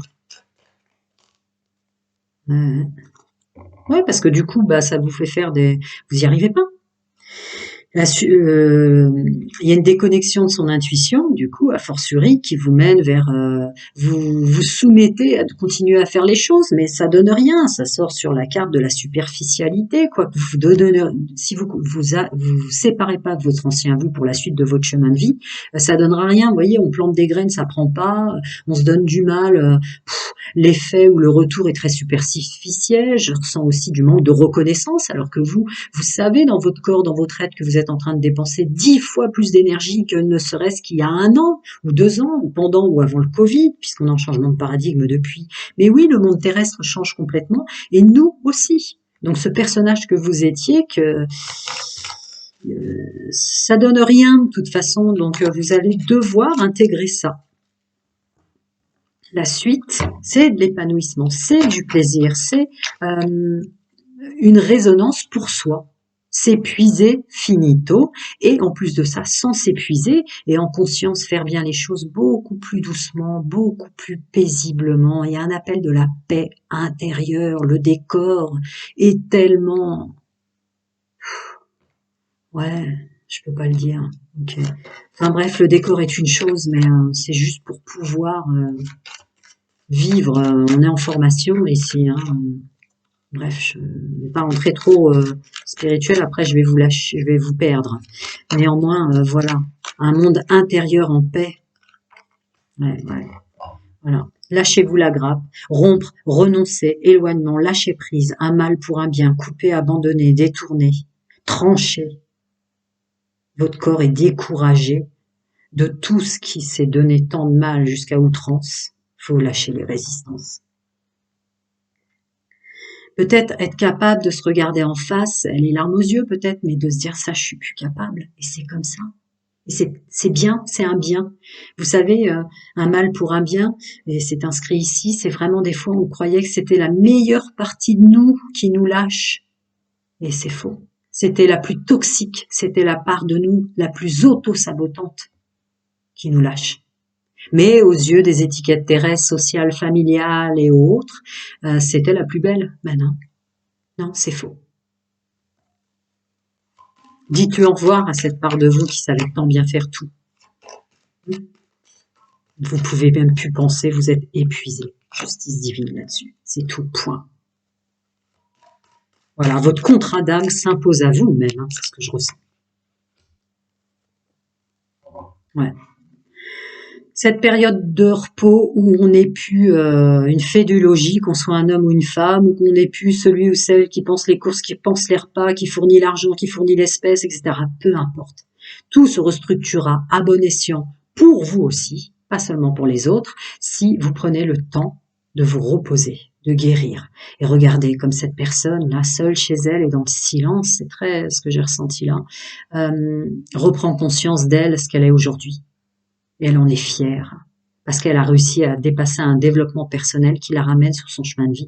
Ouais, parce que du coup, bah, ça vous fait faire vous y arrivez pas. Il y a une déconnexion de son intuition, du coup, a fortiori, qui vous mène vers, vous soumettez à continuer à faire les choses, mais ça donne rien, ça sort sur la carte de la superficialité, quoi. Vous donnez, si vous séparez pas de votre ancien vous pour la suite de votre chemin de vie, ça donnera rien. Vous voyez, on plante des graines, ça prend pas, on se donne du mal. L'effet ou le retour est très superficiel. Je ressens aussi du manque de reconnaissance, alors que vous savez dans votre corps, dans votre être, que vous êtes en train de dépenser 10 fois plus d'énergie que ne serait-ce qu'il y a 1 an, ou 2 ans, ou pendant ou avant le Covid, puisqu'on est en changement de paradigme depuis. Mais oui, le monde terrestre change complètement, et nous aussi. Donc ce personnage que vous étiez, ça donne rien de toute façon, donc vous allez devoir intégrer ça. La suite, c'est de l'épanouissement, c'est du plaisir, c'est une résonance pour soi. S'épuiser finito, et en plus de ça, sans s'épuiser, et en conscience faire bien les choses beaucoup plus doucement, beaucoup plus paisiblement. Il y a un appel de la paix intérieure, le décor est tellement... Ouais, je peux pas le dire. Okay. Enfin bref, le décor est une chose, mais c'est juste pour pouvoir... vivre, on est en formation ici, hein, Bref, je ne vais pas rentrer trop spirituel, après je vais vous lâcher, je vais vous perdre. Néanmoins, voilà, un monde intérieur en paix. Ouais, ouais, voilà. Lâchez-vous la grappe, rompre, renoncer, éloignement, lâcher prise, un mal pour un bien, couper, abandonner, détourner, trancher. Votre corps est découragé de tout ce qui s'est donné tant de mal jusqu'à outrance. Faut lâcher les résistances. Peut-être être capable de se regarder en face, les larmes aux yeux peut-être, mais de se dire ça, je suis plus capable. Et c'est comme ça. Et c'est bien, c'est un bien. Vous savez, un mal pour un bien, et c'est inscrit ici, c'est vraiment des fois on croyait que c'était la meilleure partie de nous qui nous lâche. Et c'est faux. C'était la plus toxique, c'était la part de nous la plus auto-sabotante qui nous lâche. Mais aux yeux des étiquettes terrestres, sociales, familiales et autres, c'était la plus belle. Ben non, non, c'est faux. Dites-lui au revoir à cette part de vous qui savait tant bien faire tout. Vous pouvez même plus penser, vous êtes épuisé. Justice divine là-dessus. C'est tout, point. Voilà, votre contrat d'âme s'impose à vous même, hein, c'est ce que je ressens. Ouais. Cette période de repos où on n'est plus une fédulogie, qu'on soit un homme ou une femme, ou qu'on n'est plus celui ou celle qui pense les courses, qui pense les repas, qui fournit l'argent, qui fournit l'espèce, etc. Peu importe. Tout se restructurera à bon escient pour vous aussi, pas seulement pour les autres, si vous prenez le temps de vous reposer, de guérir. Et regardez comme cette personne, là, seule chez elle et dans le silence, c'est très ce que j'ai ressenti là, reprend conscience d'elle, ce qu'elle est aujourd'hui. Et elle en est fière, parce qu'elle a réussi à dépasser un développement personnel qui la ramène sur son chemin de vie.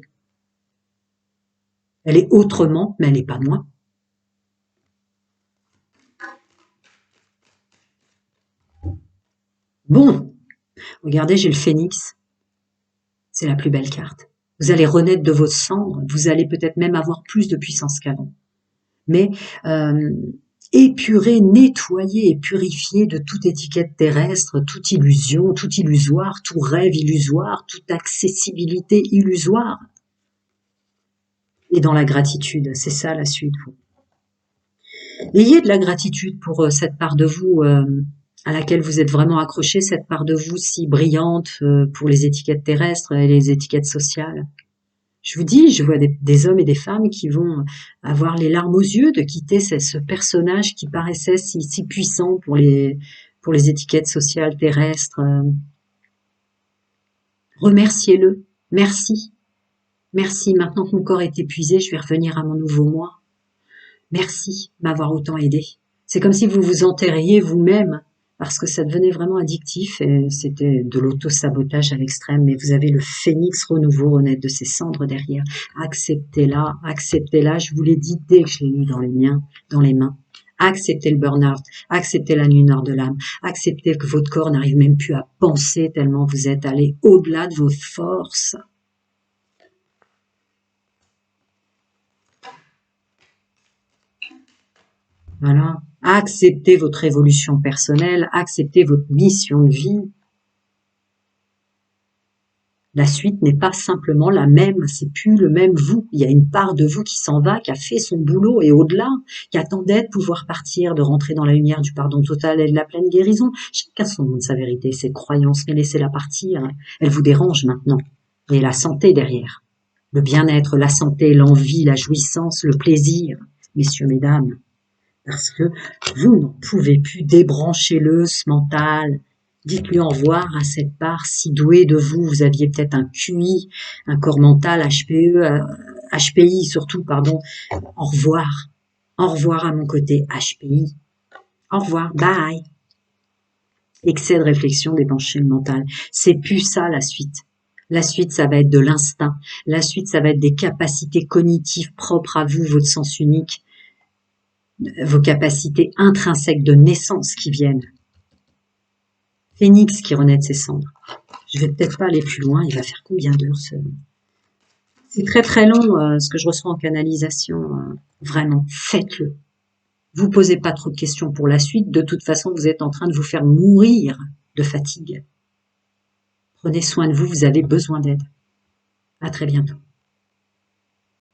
Elle est autrement, mais elle n'est pas moins. Bon, regardez, j'ai le phénix. C'est la plus belle carte. Vous allez renaître de vos cendres, vous allez peut-être même avoir plus de puissance qu'avant. Mais épurer, nettoyer et purifier de toute étiquette terrestre, toute illusion, tout illusoire, tout rêve illusoire, toute accessibilité illusoire. Et dans la gratitude, c'est ça la suite. Ayez de la gratitude pour cette part de vous à laquelle vous êtes vraiment accroché, cette part de vous si brillante pour les étiquettes terrestres et les étiquettes sociales. Je vous dis, je vois des hommes et des femmes qui vont avoir les larmes aux yeux de quitter ce personnage qui paraissait si puissant pour les étiquettes sociales terrestres. Remerciez-le. Merci. Merci. Maintenant que mon corps est épuisé, je vais revenir à mon nouveau moi. Merci de m'avoir autant aidé. C'est comme si vous vous enterriez vous-même parce que ça devenait vraiment addictif et c'était de l'auto-sabotage à l'extrême. Mais vous avez le phénix renouveau renaître de ses cendres derrière. Acceptez-la, acceptez-la. Je vous l'ai dit dès que je l'ai mis dans les mains. Acceptez le burn-out, acceptez la nuit noire de l'âme, acceptez que votre corps n'arrive même plus à penser tellement vous êtes allé au-delà de vos forces. Voilà. Acceptez votre évolution personnelle, acceptez votre mission de vie. La suite n'est pas simplement la même, c'est plus le même vous. Il y a une part de vous qui s'en va, qui a fait son boulot et au-delà, qui attendait de pouvoir partir, de rentrer dans la lumière du pardon total et de la pleine guérison. Chacun son nom de sa vérité, ses croyances, mais laissez-la partir. Elle vous dérange maintenant. Et la santé derrière. Le bien-être, la santé, l'envie, la jouissance, le plaisir. Messieurs, mesdames. Parce que vous n'en pouvez plus, débranchez-le, ce mental. Dites-lui au revoir à cette part si douée de vous. Vous aviez peut-être un QI, un corps mental, HPI surtout, pardon. Au revoir. Au revoir à mon côté, HPI. Au revoir, bye. Excès de réflexion débrancher le mental. C'est plus ça la suite. La suite, ça va être de l'instinct. La suite, ça va être des capacités cognitives propres à vous, votre sens unique. Vos capacités intrinsèques de naissance qui viennent. Phénix qui renaît de ses cendres. Je vais peut-être pas aller plus loin, il va faire combien d'heures C'est très très long ce que je reçois en canalisation. Vraiment, faites-le. Vous posez pas trop de questions pour la suite, de toute façon vous êtes en train de vous faire mourir de fatigue. Prenez soin de vous, vous avez besoin d'aide. À très bientôt.